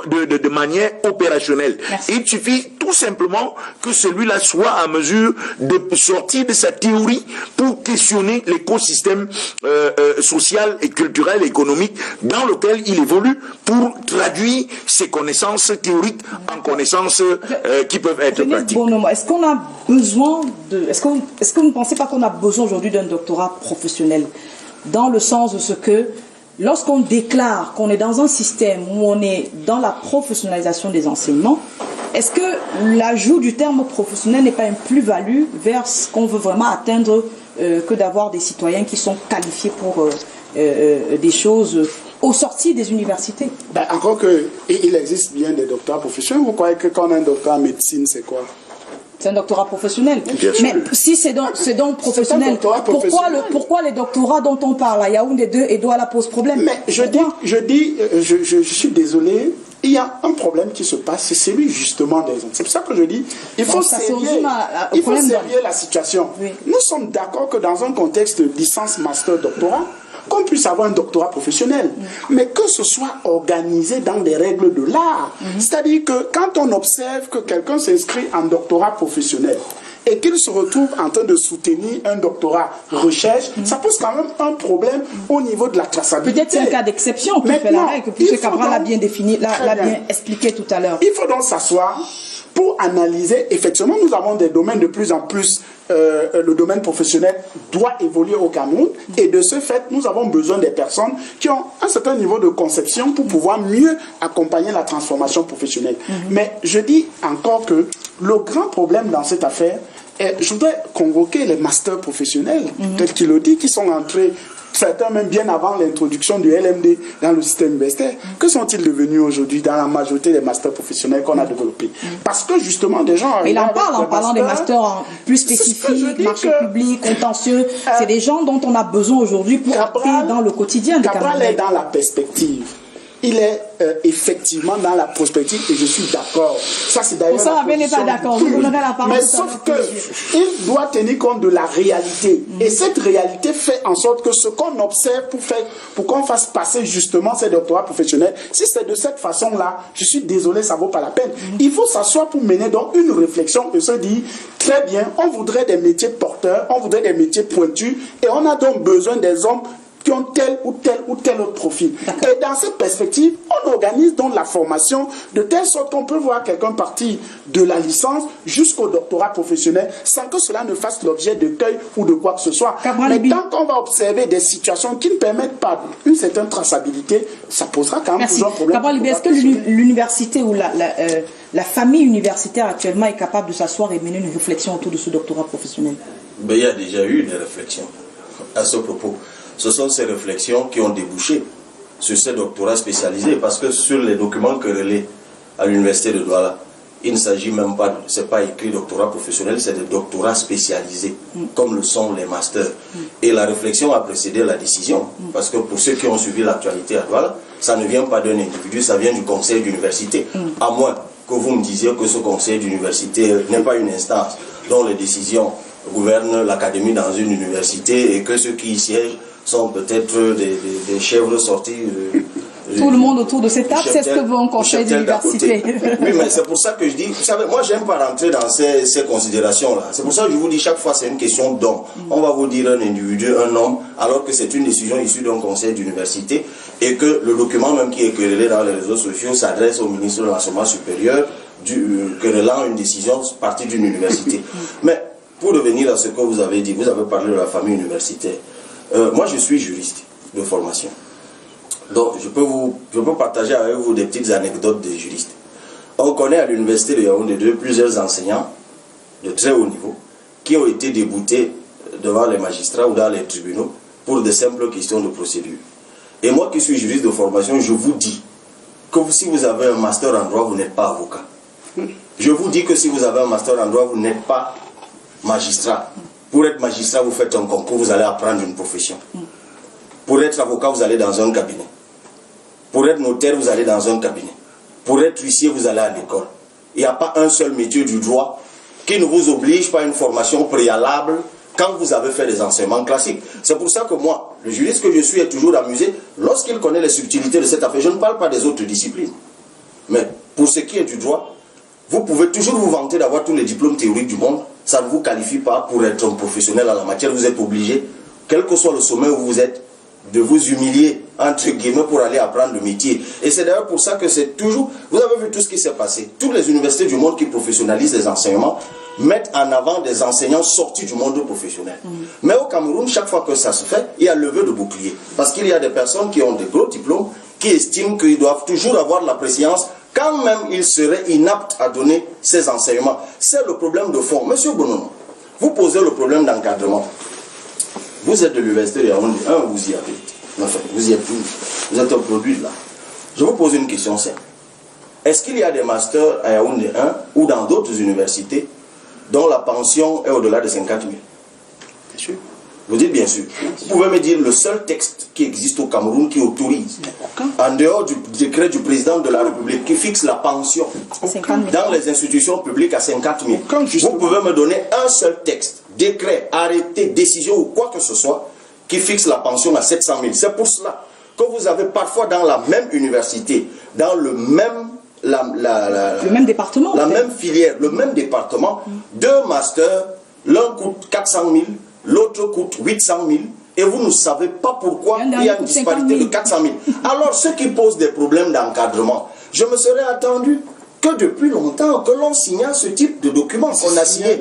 [SPEAKER 4] de manière opérationnelle. Et il suffit tout simplement que celui-là soit à mesure de sortir de sa théorie pour questionner l'écosystème social et culturel et économique dans lequel il évolue pour traduire ses connaissances théoriques en connaissances qui peuvent être pratiques.
[SPEAKER 1] Est-ce qu'on a besoin de... Est-ce que vous ne pensez pas qu'on a besoin aujourd'hui d'un doctorat professionnel dans le sens de ce que lorsqu'on déclare qu'on est dans un système où on est dans la professionnalisation des enseignements, est-ce que l'ajout du terme professionnel n'est pas une plus-value vers ce qu'on veut vraiment atteindre que d'avoir des citoyens qui sont qualifiés pour des choses aux sorties des universités?
[SPEAKER 3] Encore qu'il existe bien des doctorats professionnels. Vous croyez que quand on a un doctorat en médecine, c'est quoi?
[SPEAKER 1] C'est un doctorat professionnel. Mais si c'est donc professionnel, pourquoi les doctorats dont on parle à Yaoundé 2 et Douala pose problème?
[SPEAKER 3] Mais je suis désolé, il y a un problème qui se passe, c'est celui justement des autres. C'est pour ça que je dis, il faut servir la situation. Oui. Nous sommes d'accord que dans un contexte de licence, master, doctorat, qu'on puisse avoir un doctorat professionnel, mais que ce soit organisé dans des règles de l'art. C'est-à-dire que quand on observe que quelqu'un s'inscrit en doctorat professionnel et qu'il se retrouve en train de soutenir un doctorat recherche, ça pose quand même un problème au niveau de la traçabilité.
[SPEAKER 1] Peut-être c'est un cas d'exception qui fait la règle, que M. Cabral l'a bien défini, l'a bien expliqué tout à l'heure.
[SPEAKER 3] Il faut donc s'asseoir pour analyser. Effectivement, nous avons des domaines de plus en plus. Le domaine professionnel doit évoluer au Cameroun et de ce fait, nous avons besoin des personnes qui ont un certain niveau de conception pour pouvoir mieux accompagner la transformation professionnelle. Mais je dis encore que le grand problème dans cette affaire est, je voudrais convoquer les masters professionnels, tels qu'il le dit, qui sont entrés certains même bien avant l'introduction du LMD dans le système universitaire. Que sont-ils devenus aujourd'hui dans la majorité des masters professionnels qu'on a développés? Parce que justement, des gens...
[SPEAKER 1] Il en parle en parlant des masters plus spécifiques, marché public, contentieux. C'est des gens dont on a besoin aujourd'hui pour opter dans le quotidien des Camerounais.
[SPEAKER 3] Cabral est dans la perspective. Il est effectivement dans la prospective et je suis d'accord. Ça, c'est d'ailleurs.
[SPEAKER 1] Pour ça, Abel n'est pas d'accord.
[SPEAKER 3] Mais sauf qu'il doit tenir compte de la réalité. Et cette réalité fait en sorte que ce qu'on observe pour qu'on fasse passer justement ces doctorats professionnels, si c'est de cette façon-là, je suis désolé, ça ne vaut pas la peine. Il faut s'asseoir pour mener donc une réflexion et se dire, très bien, on voudrait des métiers porteurs, on voudrait des métiers pointus et on a donc besoin des hommes qui ont tel ou tel autre profil. Et dans cette perspective, on organise donc la formation de telle sorte qu'on peut voir quelqu'un partir de la licence jusqu'au doctorat professionnel sans que cela ne fasse l'objet de cueil ou de quoi que ce soit. Mais tant qu'on va observer des situations qui ne permettent pas une certaine traçabilité, ça posera quand même toujours un problème.
[SPEAKER 1] Est-ce que l'université ou la famille universitaire actuellement est capable de s'asseoir et mener une réflexion autour de ce doctorat professionnel?
[SPEAKER 2] Il y a déjà eu des réflexions à ce propos. Ce sont ces réflexions qui ont débouché sur ces doctorats spécialisés, parce que sur les documents que relaie à l'université de Douala, il ne s'agit même pas, c'est pas écrit doctorat professionnel, c'est des doctorats spécialisés, comme le sont les masters. Et la réflexion a précédé la décision, parce que pour ceux qui ont suivi l'actualité à Douala, ça ne vient pas d'un individu, ça vient du conseil d'université. À moins que vous me disiez que ce conseil d'université n'est pas une instance dont les décisions gouvernent l'académie dans une université et que ceux qui y siègent sont peut-être des chèvres sortis.
[SPEAKER 1] Tout le monde autour de cette table, c'est ce que veut un conseil d'université.
[SPEAKER 2] Oui, mais c'est pour ça que je dis, vous savez, moi j'aime pas rentrer dans ces considérations-là. C'est pour ça que je vous dis, chaque fois c'est une question d'homme. On va vous dire un individu, un homme, alors que c'est une décision issue d'un conseil d'université et que le document même qui est querellé dans les réseaux sociaux s'adresse au ministre de l'enseignement supérieur, querellant une décision partie d'une université. Mais pour revenir à ce que vous avez dit, vous avez parlé de la famille universitaire. Moi, je suis juriste de formation. Donc, je peux partager avec vous des petites anecdotes des juristes. On connaît à l'université de Yaoundé 2 plusieurs enseignants de très haut niveau qui ont été déboutés devant les magistrats ou dans les tribunaux pour de simples questions de procédure. Et moi qui suis juriste de formation, je vous dis que si vous avez un master en droit, vous n'êtes pas avocat. Je vous dis que si vous avez un master en droit, vous n'êtes pas magistrat. Pour être magistrat, vous faites un concours, vous allez apprendre une profession. Pour être avocat, vous allez dans un cabinet. Pour être notaire, vous allez dans un cabinet. Pour être huissier, vous allez à l'école. Il n'y a pas un seul métier du droit qui ne vous oblige pas à une formation préalable quand vous avez fait des enseignements classiques. C'est pour ça que moi, le juriste que je suis est toujours amusé lorsqu'il connaît les subtilités de cette affaire. Je ne parle pas des autres disciplines. Mais pour ce qui est du droit, vous pouvez toujours vous vanter d'avoir tous les diplômes théoriques du monde. Ça ne vous qualifie pas pour être un professionnel en la matière. Vous êtes obligé, quel que soit le sommet où vous êtes, de vous humilier, entre guillemets, pour aller apprendre le métier. Et c'est d'ailleurs pour ça que c'est toujours... Vous avez vu tout ce qui s'est passé. Toutes les universités du monde qui professionnalisent les enseignements mettent en avant des enseignants sortis du monde professionnel. Mais au Cameroun, chaque fois que ça se fait, il y a levée de bouclier. Parce qu'il y a des personnes qui ont des gros diplômes, qui estiment qu'ils doivent toujours avoir la préséance quand même ils seraient inaptes à donner ces enseignements. C'est le problème de fond. Monsieur Bonono, vous posez le problème d'encadrement. Vous êtes de l'université de Yaoundé 1, vous y habitez. Enfin, vous y êtes tous. Vous êtes un produit là. Je vous pose une question simple. Est-ce qu'il y a des masters à Yaoundé 1 ou dans d'autres universités dont la pension est au-delà de 50 000?
[SPEAKER 3] Bien sûr.
[SPEAKER 2] Vous dites bien sûr. Vous pouvez me dire le seul texte qui existe au Cameroun qui autorise, en dehors du décret du président de la République, qui fixe la pension dans les institutions publiques à 50 000. Vous pouvez me donner un seul texte, décret, arrêté, décision ou quoi que ce soit, qui fixe la pension à 700 000. C'est pour cela que vous avez parfois dans la même université, dans le même...
[SPEAKER 1] le même département.
[SPEAKER 2] La même filière, le même département, deux masters, l'un coûte 400 000, l'autre coûte 800 000, et vous ne savez pas pourquoi il y a une disparité de 400 000. Alors, ce qui pose des problèmes d'encadrement, je me serais attendu que depuis longtemps, que l'on signale ce type de documents qu'on a signé.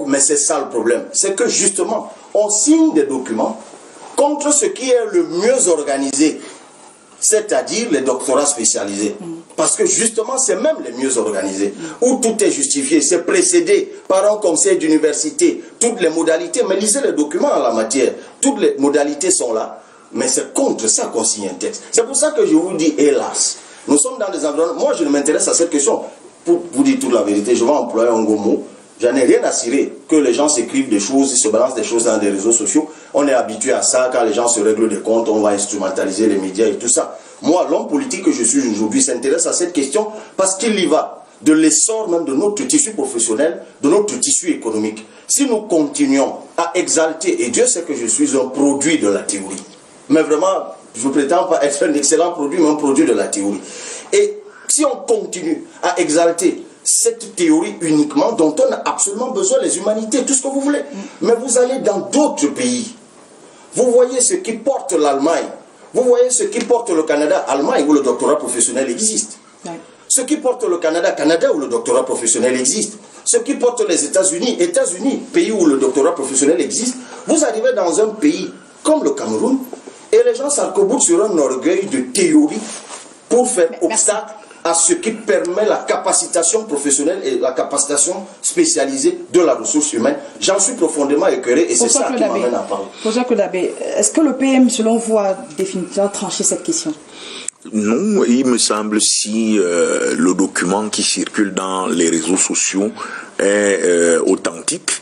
[SPEAKER 2] Mais c'est ça le problème, c'est que justement, on signe des documents contre ce qui est le mieux organisé c'est-à-dire les doctorats spécialisés. Parce que justement, c'est même les mieux organisés, où tout est justifié, c'est précédé par un conseil d'université, toutes les modalités, mais lisez les documents en la matière, toutes les modalités sont là, mais c'est contre ça qu'on signe un texte. C'est pour ça que je vous dis, hélas, nous sommes dans des environnements, moi je m'intéresse à cette question, pour vous dire toute la vérité, je vais employer un gros mot, j'en ai rien à cirer que les gens s'écrivent des choses, ils se balancent des choses dans des réseaux sociaux. On est habitué à ça, quand les gens se règlent des comptes, on va instrumentaliser les médias et tout ça. Moi, l'homme politique que je suis aujourd'hui s'intéresse à cette question parce qu'il y va de l'essor même de notre tissu professionnel, de notre tissu économique. Si nous continuons à exalter, et Dieu sait que je suis un produit de la théorie, mais vraiment, je ne prétends pas être un excellent produit, mais un produit de la théorie. Et si on continue à exalter cette théorie uniquement dont on a absolument besoin, les humanités, tout ce que vous voulez. Mais vous allez dans d'autres pays. Vous voyez ce qui porte l'Allemagne. Vous voyez ce qui porte le Canada, Allemagne, où le doctorat professionnel existe. Oui. Ce qui porte le Canada, Canada, où le doctorat professionnel existe. Ce qui porte les États-Unis, États-Unis, pays où le doctorat professionnel existe. Vous arrivez dans un pays comme le Cameroun, et les gens s'arc-boutent sur un orgueil de théorie pour faire obstacle à ce qui permet la capacitation professionnelle et la capacitation spécialisée de la ressource humaine. J'en suis profondément écœuré et c'est ça qui m'amène à parler.
[SPEAKER 1] Professeur Kodabé, est-ce que le PM, selon vous, a définitivement tranché cette question?
[SPEAKER 4] Non, il me semble si le document qui circule dans les réseaux sociaux est authentique,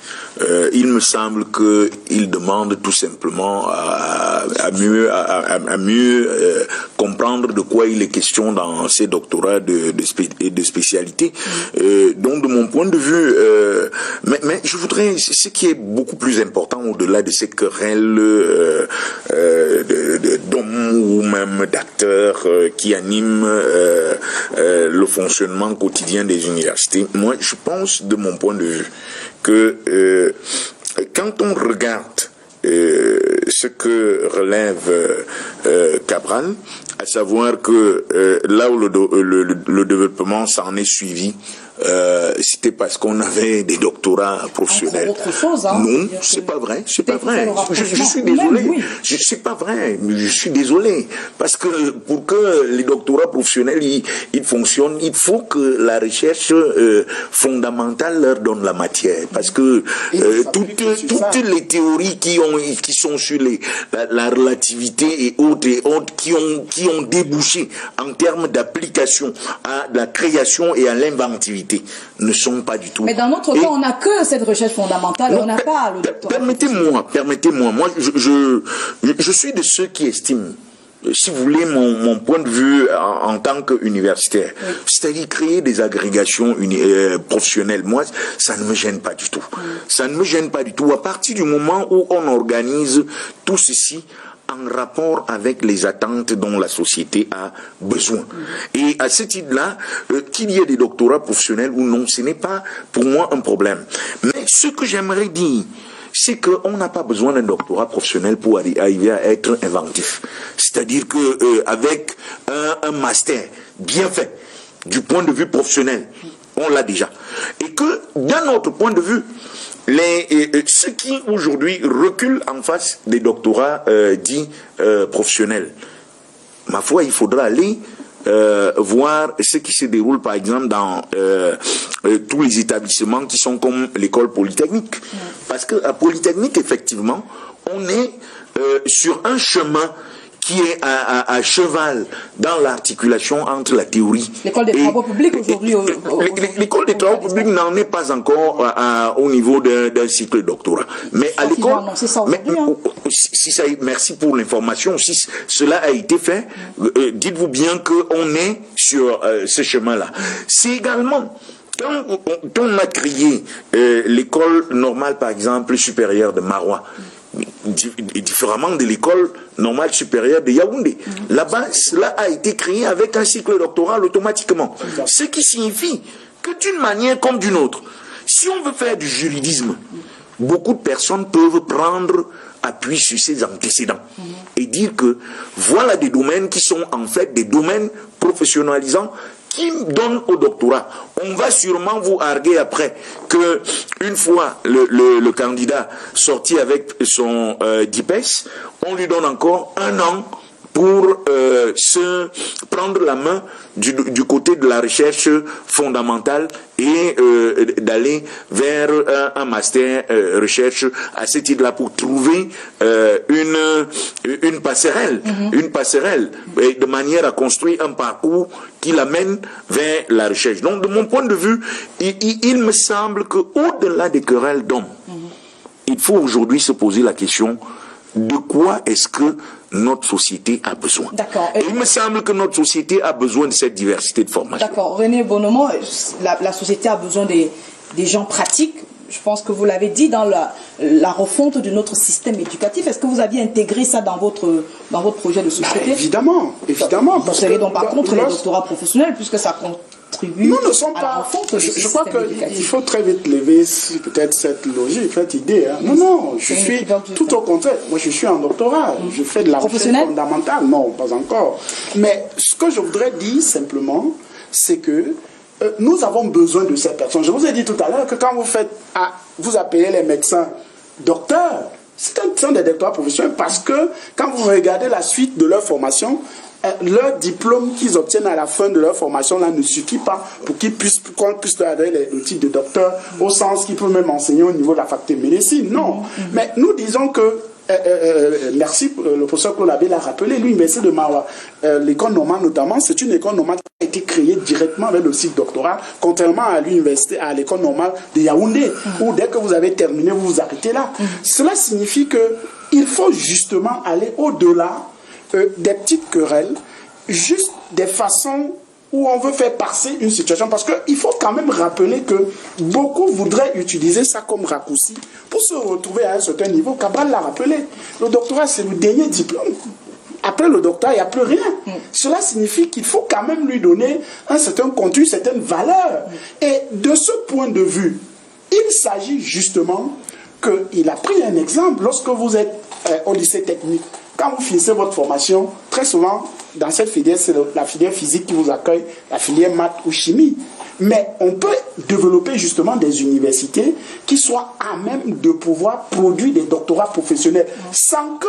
[SPEAKER 4] il me semble qu'il demande tout simplement à mieux comprendre de quoi il est question dans ces doctorats de spécialité. Donc de mon point de vue, mais je voudrais, ce qui est beaucoup plus important au-delà de ces querelles d'hommes ou même d'acteurs qui animent le fonctionnement quotidien des universités, moi je pense de mon point de vue que quand on regarde ce que relève Cabral, à savoir que là où le développement s'en est suivi, c'était parce qu'on avait des doctorats professionnels.
[SPEAKER 1] Autre chose, hein,
[SPEAKER 4] non, c'est pas vrai, c'est pas vrai. Je suis désolé. Oui. C'est pas vrai. Je suis désolé parce que pour que les doctorats professionnels ils fonctionnent, il faut que la recherche fondamentale leur donne la matière. Parce que toutes les théories qui sont sur la relativité et autres qui ont débouché en termes d'application à la création et à l'inventivité ne sont pas du tout.
[SPEAKER 1] Mais dans notre cas, on n'a que cette recherche fondamentale, on n'a pas le doctorat.
[SPEAKER 4] Permettez-moi, moi je suis de ceux qui estiment, si vous voulez, mon point de vue en tant qu'universitaire, oui. C'est-à-dire créer des agrégations professionnelles, moi, ça ne me gêne pas du tout. Ça ne me gêne pas du tout. À partir du moment où on organise tout ceci en rapport avec les attentes dont la société a besoin. Et à ce titre-là, qu'il y ait des doctorats professionnels ou non, ce n'est pas pour moi un problème. Mais ce que j'aimerais dire, c'est qu'on n'a pas besoin d'un doctorat professionnel pour arriver à être inventif. C'est-à-dire que avec un master bien fait, du point de vue professionnel, on l'a déjà. Et que, d'un autre point de vue, ceux qui aujourd'hui reculent en face des doctorats dits professionnels, ma foi, il faudra aller voir ce qui se déroule par exemple dans tous les établissements qui sont comme l'école polytechnique. Parce qu'à Polytechnique, effectivement, on est sur un chemin qui est à cheval dans l'articulation entre la théorie.
[SPEAKER 1] L'école des travaux publics aujourd'hui.
[SPEAKER 4] L'école des travaux publics n'en est pas encore au niveau d'un cycle doctorat. Mais à l'école, merci pour l'information. Si cela a été fait, dites-vous bien qu'on est sur ce chemin-là. C'est également, quand on a créé l'école normale, par exemple, supérieure de Marois, différemment de l'école normale supérieure de Yaoundé. Là-bas, cela a été créé avec un cycle doctoral automatiquement. Ce qui signifie que d'une manière comme d'une autre, si on veut faire du juridisme, beaucoup de personnes peuvent prendre appui sur ces antécédents et dire que voilà des domaines qui sont en fait des domaines professionnalisants qui donne au doctorat. On va sûrement vous arguer après que une fois le candidat sorti avec son DIPES, on lui donne encore 1 an pour se prendre la main du côté de la recherche fondamentale et d'aller vers un master recherche à ce titre-là pour trouver une passerelle, et de manière à construire un parcours qui l'amène vers la recherche. Donc, de mon point de vue, il me semble qu'au-delà des querelles d'hommes, il faut aujourd'hui se poser la question de quoi est-ce que notre société a besoin.
[SPEAKER 1] D'accord.
[SPEAKER 4] Et il me semble que notre société a besoin de cette diversité de formation.
[SPEAKER 1] D'accord. René Bonomo, la société a besoin des gens pratiques. Je pense que vous l'avez dit dans la refonte de notre système éducatif. Est-ce que vous aviez intégré ça dans votre projet de société?
[SPEAKER 3] Évidemment.
[SPEAKER 1] Vous serez donc pas contre les doctorats professionnels puisque ça contribue
[SPEAKER 3] nous ne sommes
[SPEAKER 1] à
[SPEAKER 3] pas,
[SPEAKER 1] la refonte du
[SPEAKER 3] je crois
[SPEAKER 1] système éducatif.
[SPEAKER 3] qu'il faut très vite lever peut-être cette logique, cette idée. Hein. Non, je suis tout au contraire. Moi, je suis en doctorat. Je fais de la recherche fondamentale. Non, pas encore. Mais ce que je voudrais dire simplement, c'est que nous avons besoin de ces personnes. Je vous ai dit tout à l'heure que quand vous appelez les médecins docteurs, c'est des doctorats professionnels parce que quand vous regardez la suite de leur formation, leur diplôme qu'ils obtiennent à la fin de leur formation là ne suffit pas pour qu'on puisse leur donner le titre de docteur au sens qu'ils peuvent même enseigner au niveau de la faculté de médecine. Non. Mais nous disons que merci, le professeur Claude Abbé l'a rappelé, l'université de Mawa, l'école normale notamment, c'est une école normale qui a été créée directement avec le cycle doctoral, contrairement à l'université, à l'école normale de Yaoundé, où dès que vous avez terminé, vous vous arrêtez là. Cela signifie qu'il faut justement aller au-delà des petites querelles, juste des façons où on veut faire passer une situation, parce qu'il faut quand même rappeler que beaucoup voudraient utiliser ça comme raccourci pour se retrouver à un certain niveau. Cabral l'a rappelé, le doctorat c'est le dernier diplôme. Après le doctorat, il n'y a plus rien. Cela signifie qu'il faut quand même lui donner un certain contenu, une certaine valeur. Et de ce point de vue, il s'agit justement qu'il a pris un exemple. Lorsque vous êtes au lycée technique, quand vous finissez votre formation, très souvent, dans cette filière, c'est la filière physique qui vous accueille, la filière maths ou chimie. Mais on peut développer justement des universités qui soient à même de pouvoir produire des doctorats professionnels sans que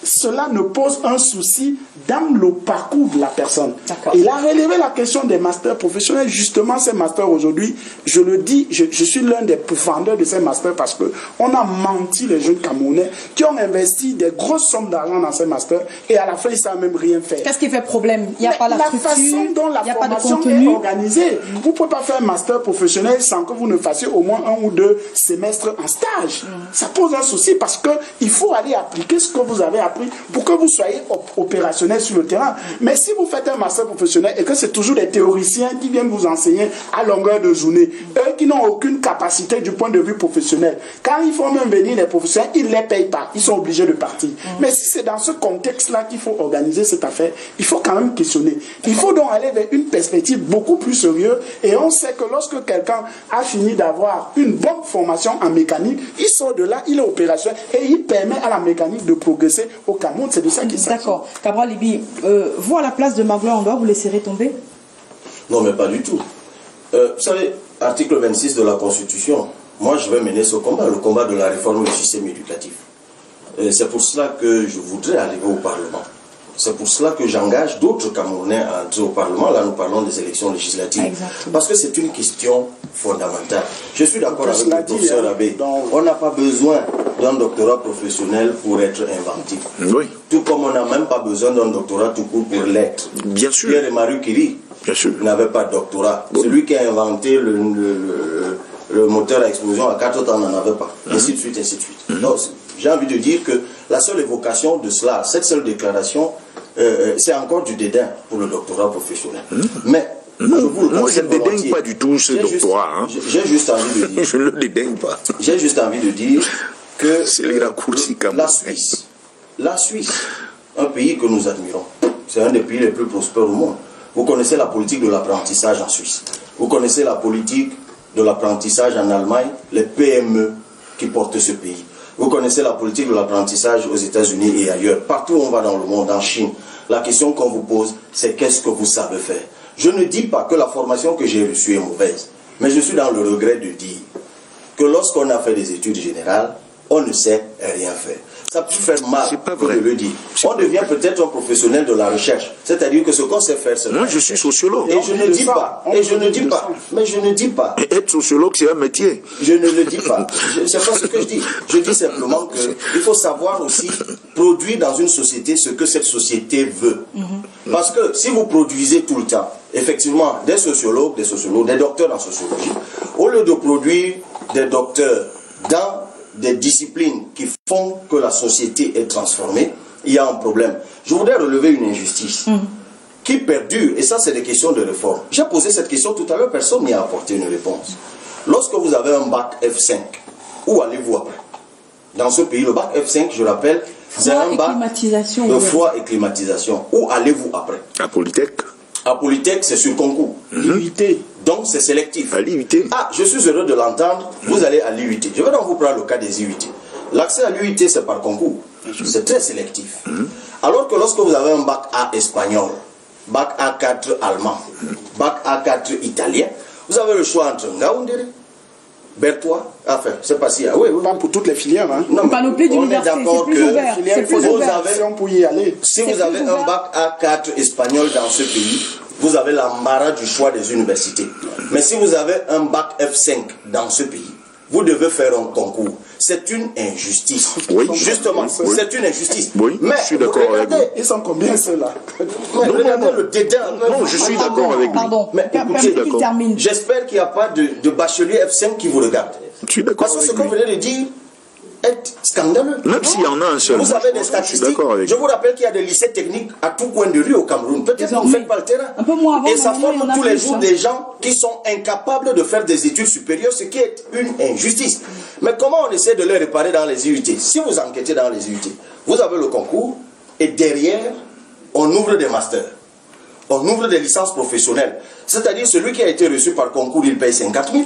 [SPEAKER 3] cela ne pose un souci dans le parcours de la personne. Il a relevé la question des masters professionnels. Justement, ces masters aujourd'hui, je le dis, je suis l'un des pourfendeurs de ces masters parce qu'on a menti les jeunes Camerounais qui ont investi des grosses sommes d'argent dans ces masters et à la fin, ils ne savent même rien faire.
[SPEAKER 1] Qu'est-ce qui fait problème? Il n'y a pas la structure,
[SPEAKER 3] façon dont la formation est organisée. Vous ne pouvez pas faire un master professionnel sans que vous ne fassiez au moins 1 ou 2 semestres en stage. Ça pose un souci parce qu'il faut aller appliquer ce que vous avez appris pour que vous soyez opérationnel sur le terrain. Mais si vous faites un master professionnel et que c'est toujours des théoriciens qui viennent vous enseigner à longueur de journée, eux qui n'ont aucune capacité du point de vue professionnel, quand ils font même venir les professionnels, ils ne les payent pas, ils sont obligés de partir. Mais si c'est dans ce contexte-là qu'il faut organiser cette affaire, il faut quand même questionner. Il faut donc aller vers une perspective beaucoup plus sérieuse et on sait que lorsque quelqu'un a fini d'avoir une bonne formation en mécanique, il sort de là, il est opérationnel et il permet à la mécanique de progresser au Cameroun, c'est de ça qu'il s'agit.
[SPEAKER 1] D'accord. Cabral Libi, vous à la place de Magloire Ondoa, vous laisserez tomber?
[SPEAKER 2] Non, mais pas du tout. Vous savez, article 26 de la Constitution, moi je vais mener ce combat, le combat de la réforme du système éducatif. C'est pour cela que je voudrais arriver au Parlement. C'est pour cela que j'engage d'autres Camerounais à entrer au Parlement. Là, nous parlons des élections législatives. Exactement. Parce que c'est une question fondamentale. Je suis d'accord avec le professeur Abbé. On n'a pas besoin d'un doctorat professionnel pour être inventif.
[SPEAKER 4] Oui.
[SPEAKER 2] Tout comme on n'a même pas besoin d'un doctorat tout court pour l'être.
[SPEAKER 4] Bien sûr.
[SPEAKER 2] Pierre et Marie Curie n'avaient pas de doctorat. Oui. Celui qui a inventé le moteur à explosion à 4 ans n'en avait pas. Ainsi de suite, ainsi de suite. Donc, j'ai envie de dire que la seule évocation de cela, cette seule déclaration, c'est encore du dédain pour le doctorat professionnel. Mais
[SPEAKER 4] moi, je ne dédaigne pas du tout ce doctorat.
[SPEAKER 2] J'ai juste envie de dire.
[SPEAKER 4] Je ne le dédaigne pas.
[SPEAKER 2] J'ai juste envie de dire que la Suisse, un pays que nous admirons, c'est un des pays les plus prospères au monde. Vous connaissez la politique de l'apprentissage en Suisse. Vous connaissez la politique de l'apprentissage en Allemagne, les PME qui portent ce pays. Vous connaissez la politique de l'apprentissage aux États-Unis et ailleurs. Partout où on va dans le monde, en Chine, la question qu'on vous pose, c'est qu'est-ce que vous savez faire? Je ne dis pas que la formation que j'ai reçue est mauvaise, mais je suis dans le regret de dire que lorsqu'on a fait des études générales, on ne sait rien faire. Ça peut faire mal de le dire. On devient peut-être un professionnel de la recherche. C'est-à-dire que ce qu'on sait faire, c'est...
[SPEAKER 4] Moi, je suis sociologue.
[SPEAKER 2] Et je ne dis pas. Et je ne dis pas. Mais je ne dis pas.
[SPEAKER 4] Et être sociologue, c'est un métier.
[SPEAKER 2] Je ne le dis pas. C'est pas ce que je dis. Je dis simplement qu'il faut savoir aussi produire dans une société ce que cette société veut. Parce que si vous produisez tout le temps, effectivement, des sociologues, des docteurs en sociologie, au lieu de produire des docteurs dans des disciplines qui font que la société est transformée, il y a un problème. Je voudrais relever une injustice qui perdure, et ça c'est des questions de réforme. J'ai posé cette question tout à l'heure, personne n'y a apporté une réponse. Lorsque vous avez un bac F5, où allez-vous après? Dans ce pays, le bac F5, je rappelle, c'est un bac de froid et climatisation. Où allez-vous après?
[SPEAKER 4] À Polytech.
[SPEAKER 2] À Polytech, c'est sur concours.
[SPEAKER 3] L'IUT.
[SPEAKER 2] Donc c'est sélectif.
[SPEAKER 4] À l'IUT.
[SPEAKER 2] Ah, je suis heureux de l'entendre, vous allez à l'IUT. Je vais donc vous prendre le cas des IUT. L'accès à l'IUT, c'est par concours. C'est très sélectif. Alors que lorsque vous avez un bac A espagnol, bac A4 allemand, bac A4 italien, vous avez le choix entre Ngaoundéré, Berthois, enfin, c'est pas si... Oui,
[SPEAKER 3] Pas pour toutes les filières. Hein.
[SPEAKER 2] Non,
[SPEAKER 1] panoplie
[SPEAKER 2] on est
[SPEAKER 1] d'université,
[SPEAKER 2] d'accord
[SPEAKER 1] c'est plus ouvert.
[SPEAKER 3] Il faut
[SPEAKER 2] vous
[SPEAKER 3] des
[SPEAKER 2] avez,
[SPEAKER 3] options pour y aller.
[SPEAKER 2] si vous avez un bac A4 espagnol dans ce pays, vous avez l'embarras du choix des universités. Mais si vous avez un bac F5 dans ce pays, vous devez faire un concours. C'est une injustice.
[SPEAKER 4] Oui.
[SPEAKER 2] Justement, c'est une injustice.
[SPEAKER 4] Oui,
[SPEAKER 2] mais
[SPEAKER 4] je suis d'accord avec vous.
[SPEAKER 3] Ils sont combien ceux-là?
[SPEAKER 2] Regardez le dédain.
[SPEAKER 4] Non, je suis d'accord avec vous.
[SPEAKER 1] Pardon,
[SPEAKER 2] Mais écoutez,
[SPEAKER 1] qu'il termine.
[SPEAKER 2] j'espère qu'il n'y a pas de bachelier F5 qui vous regarde.
[SPEAKER 4] Je suis d'accord
[SPEAKER 2] Parce que
[SPEAKER 4] avec
[SPEAKER 2] ce que vous venez de dire est scandaleux.
[SPEAKER 4] Même s'il y en a un seul.
[SPEAKER 2] Vous avez des
[SPEAKER 4] Je suis
[SPEAKER 2] statistiques.
[SPEAKER 4] d'accord avec
[SPEAKER 2] Je
[SPEAKER 4] vous.
[SPEAKER 2] vous rappelle qu'il y a des lycées techniques à tout coin de rue au Cameroun. Peut-être que vous ne faites pas le terrain.
[SPEAKER 1] Un peu moins avant,
[SPEAKER 2] et ça
[SPEAKER 1] mais maintenant,
[SPEAKER 2] forme
[SPEAKER 1] il y en a
[SPEAKER 2] tous les
[SPEAKER 1] plus,
[SPEAKER 2] jours
[SPEAKER 1] hein.
[SPEAKER 2] des gens qui sont incapables de faire des études supérieures, ce qui est une injustice. Mais comment on essaie de les réparer dans les IUT? Si vous enquêtez dans les IUT, vous avez le concours et derrière, on ouvre des masters. On ouvre des licences professionnelles. C'est-à-dire celui qui a été reçu par concours, il paye 54 000.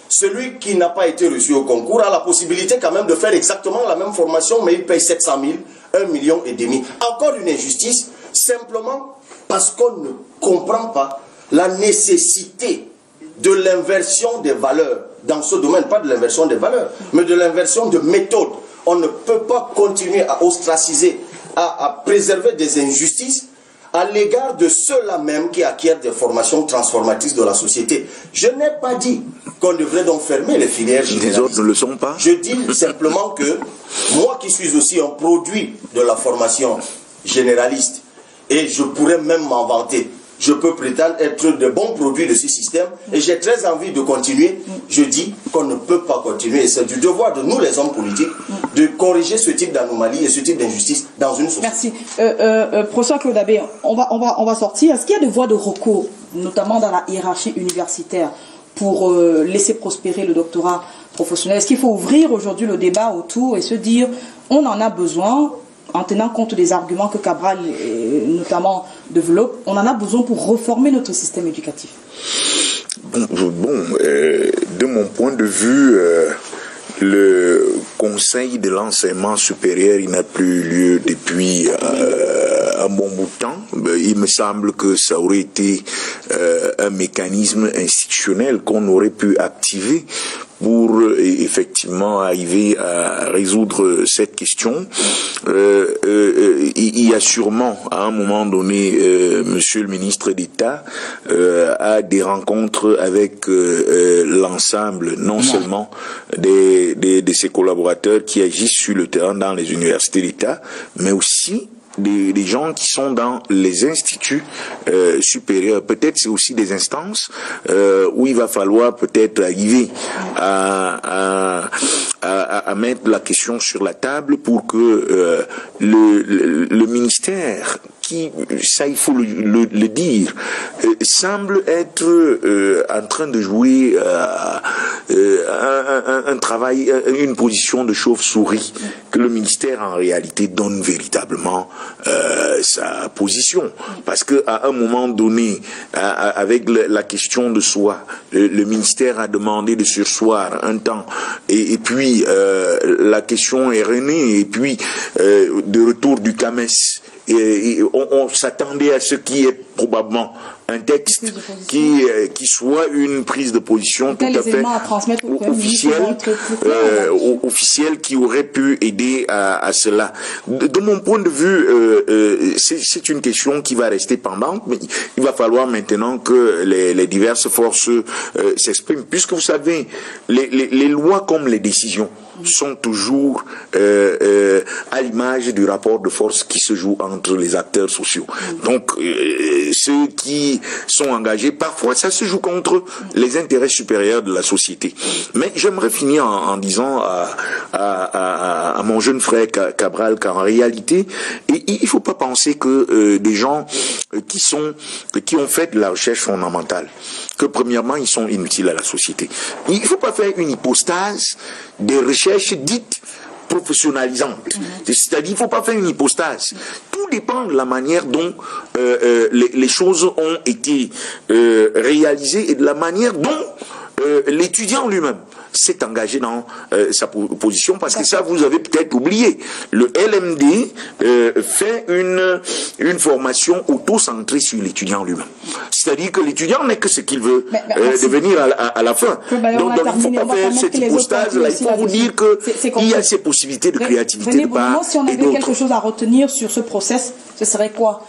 [SPEAKER 2] Celui qui n'a pas été reçu au concours a la possibilité quand même de faire exactement la même formation, mais il paye 700 000, 1,5 million. Encore une injustice, simplement parce qu'on ne comprend pas la nécessité de l'inversion des valeurs dans ce domaine, pas de l'inversion des valeurs, mais de l'inversion de méthode. On ne peut pas continuer à ostraciser, à préserver des injustices à l'égard de ceux-là même qui acquièrent des formations transformatrices de la société. Je n'ai pas dit qu'on devrait donc fermer les filières généralistes.
[SPEAKER 4] Les autres ne le sont pas.
[SPEAKER 2] Je dis simplement que moi qui suis aussi un produit de la formation généraliste, et je pourrais même m'en vanter, je peux prétendre être de bons produits de ce système, et j'ai très envie de continuer. Je dis qu'on ne peut pas continuer, et c'est du devoir de nous les hommes politiques de corriger ce type d'anomalie et ce type d'injustice dans une société.
[SPEAKER 1] Merci. Professeur Claude Abbé, on va sortir. Est-ce qu'il y a des voies de recours, notamment dans la hiérarchie universitaire, pour laisser prospérer le doctorat professionnel? Est-ce qu'il faut ouvrir aujourd'hui le débat autour et se dire on en a besoin, en tenant compte des arguments que Cabral notamment développe, on en a besoin pour reformer notre système éducatif?
[SPEAKER 4] De mon point de vue, le Conseil de l'enseignement supérieur, il n'a plus lieu depuis un bon bout de temps. Il me semble que ça aurait été un mécanisme institutionnel qu'on aurait pu activer pour effectivement arriver à résoudre cette question. Il y a sûrement, à un moment donné, Monsieur le ministre d'État a des rencontres avec l'ensemble, non seulement de ses collaborateurs qui agissent sur le terrain dans les universités d'État, mais aussi des gens qui sont dans les instituts supérieurs. Peut-être c'est aussi des instances où il va falloir peut-être arriver à mettre la question sur la table pour que le ministère, qui, ça il faut le dire, semble être en train de jouer un travail, une position de chauve-souris, que le ministère en réalité donne véritablement sa position. Parce que à un moment donné, avec la question de soi, le ministère a demandé de surseoir un temps, et puis la question est renée, et puis de retour du CAMES, on s'attendait à ce qui est probablement un texte qui soit une prise de position tout à fait officielle qui aurait pu aider à cela. De mon point de vue, c'est une question qui va rester pendante, mais il va falloir maintenant que les diverses forces s'expriment, puisque vous savez, les lois comme les décisions sont toujours à l'image du rapport de force qui se joue entre les acteurs sociaux. Donc, ceux qui sont engagés, parfois ça se joue contre les intérêts supérieurs de la société. Mais j'aimerais finir en disant à mon jeune frère Cabral qu'en réalité, il faut pas penser que des gens qui ont fait de la recherche fondamentale, que premièrement ils sont inutiles à la société. Il faut pas faire une hypostase des recherches dites professionnalisantes. C'est-à-dire, il ne faut pas faire une hypostase. Tout dépend de la manière dont les choses ont été réalisées et de la manière dont l'étudiant lui-même s'est engagé dans sa position, parce que ça, vous avez peut-être oublié. Le LMD fait une formation auto-centrée sur l'étudiant lui-même. C'est-à-dire que l'étudiant n'est que ce qu'il veut devenir à la fin. Donc il ne faut pas faire cette hypostase-là. Il faut vous dire qu'il y a ces possibilités de créativité de part
[SPEAKER 1] si on avait quelque chose à retenir sur ce process, ce serait quoi?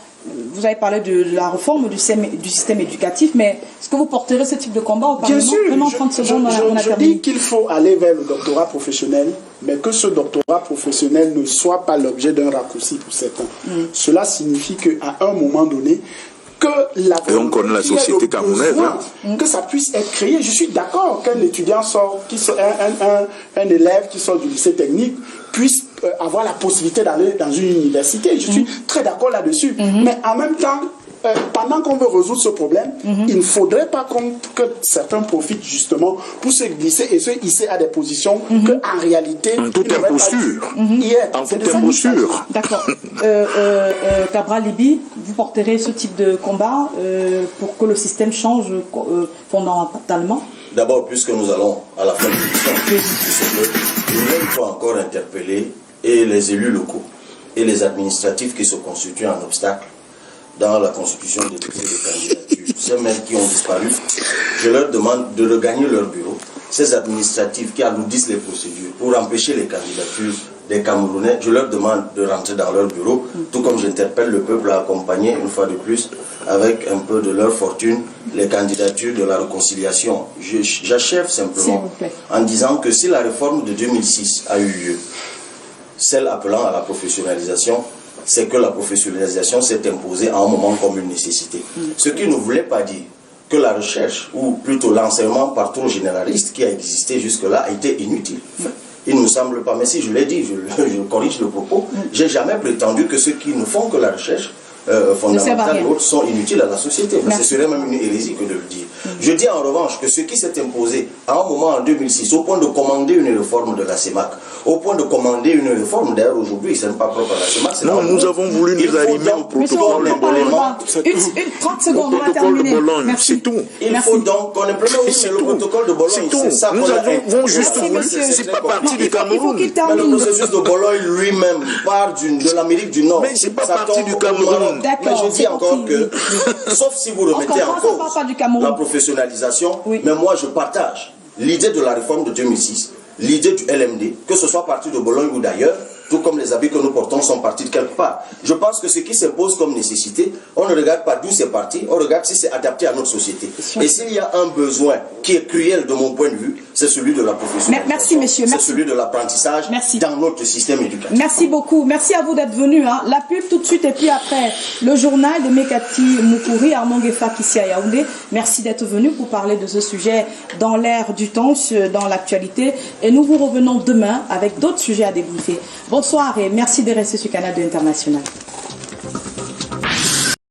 [SPEAKER 1] Vous avez parlé de la réforme du système éducatif, mais est-ce que vous porterez ce type de combat au Parlement?
[SPEAKER 3] Bien sûr,
[SPEAKER 1] vraiment 30 secondes,
[SPEAKER 3] je dis qu'il faut aller vers le doctorat professionnel, mais que ce doctorat professionnel ne soit pas l'objet d'un raccourci pour certains. Cela signifie qu'à un moment donné, que la
[SPEAKER 4] la société camerounaise,
[SPEAKER 3] que ça puisse être créé. Je suis d'accord qu'un étudiant un élève qui sort du lycée technique puisse avoir la possibilité d'aller dans une université. Je suis très d'accord là-dessus. Mais en même temps, pendant qu'on veut résoudre ce problème, il ne faudrait pas que certains profitent justement pour se glisser et se hisser à des positions qu'en réalité...
[SPEAKER 4] En toute imposture. En toute imposture.
[SPEAKER 1] D'accord. Cabral Libye, vous porterez ce type de combat pour que le système change fondamentalement?
[SPEAKER 2] D'abord, puisque nous allons à la fin de l'émission, je voulais une fois encore interpeller et les élus locaux et les administratifs qui se constituent en obstacle dans la constitution des dossiers de candidature. Ces maires qui ont disparu, je leur demande de regagner leur bureau. Ces administratifs qui alourdissent les procédures pour empêcher les candidatures des Camerounais, je leur demande de rentrer dans leur bureau, tout comme j'interpelle le peuple à accompagner une fois de plus, avec un peu de leur fortune, les candidatures de la réconciliation. J'achève simplement en disant que si la réforme de 2006 a eu lieu, celle appelant à la professionnalisation, c'est que la professionnalisation s'est imposée à un moment comme une nécessité. Ce qui ne voulait pas dire que la recherche, ou plutôt l'enseignement par trop généraliste qui a existé jusque-là, a été inutile. Il ne me semble pas, mais si je l'ai dit, je corrige le propos, j'ai jamais prétendu que ceux qui ne font que la recherche fondamentales et autres sont inutiles à la société. Mais ce serait même une hérésie que de le dire. Je dis en revanche que ce qui s'est imposé à un moment en 2006, au point de commander une réforme de la CEMAC, au point de commander une réforme, d'ailleurs aujourd'hui, ce n'est pas propre à la CEMAC.
[SPEAKER 4] Non, nous avons voulu nous arrimer au protocole de Bologne.
[SPEAKER 1] 30 secondes, on va terminer.
[SPEAKER 4] C'est tout.
[SPEAKER 2] Il faut donc qu'on implémente le protocole de Bologne.
[SPEAKER 4] C'est tout. Nous avons juste voulu. C'est pas parti du Cameroun.
[SPEAKER 2] Mais le processus de Bologne lui-même part de l'Amérique du Nord.
[SPEAKER 4] Mais c'est pas parti du Cameroun.
[SPEAKER 2] Mais je dis encore que, sauf si vous remettez en cause la professionnalisation, mais moi je partage l'idée de la réforme de 2006, l'idée du LMD, que ce soit parti de Bologne ou d'ailleurs, tout comme les habits que nous portons sont partis de quelque part. Je pense que ce qui s'impose comme nécessité, on ne regarde pas d'où c'est parti, on regarde si c'est adapté à notre société. Et s'il y a un besoin qui est cruel de mon point de vue, c'est celui de la professionnalisation.
[SPEAKER 1] Merci, messieurs.
[SPEAKER 2] C'est celui de l'apprentissage dans notre système éducatif.
[SPEAKER 1] Merci beaucoup. Merci à vous d'être venus. La pub tout de suite et puis après le journal de Mekati Moukouri, Armand Guefak ici à Yaoundé. Merci d'être venus pour parler de ce sujet dans l'air du temps, dans l'actualité. Et nous vous revenons demain avec d'autres sujets à débriefer. Bonsoir et merci de rester sur Canal 2 International.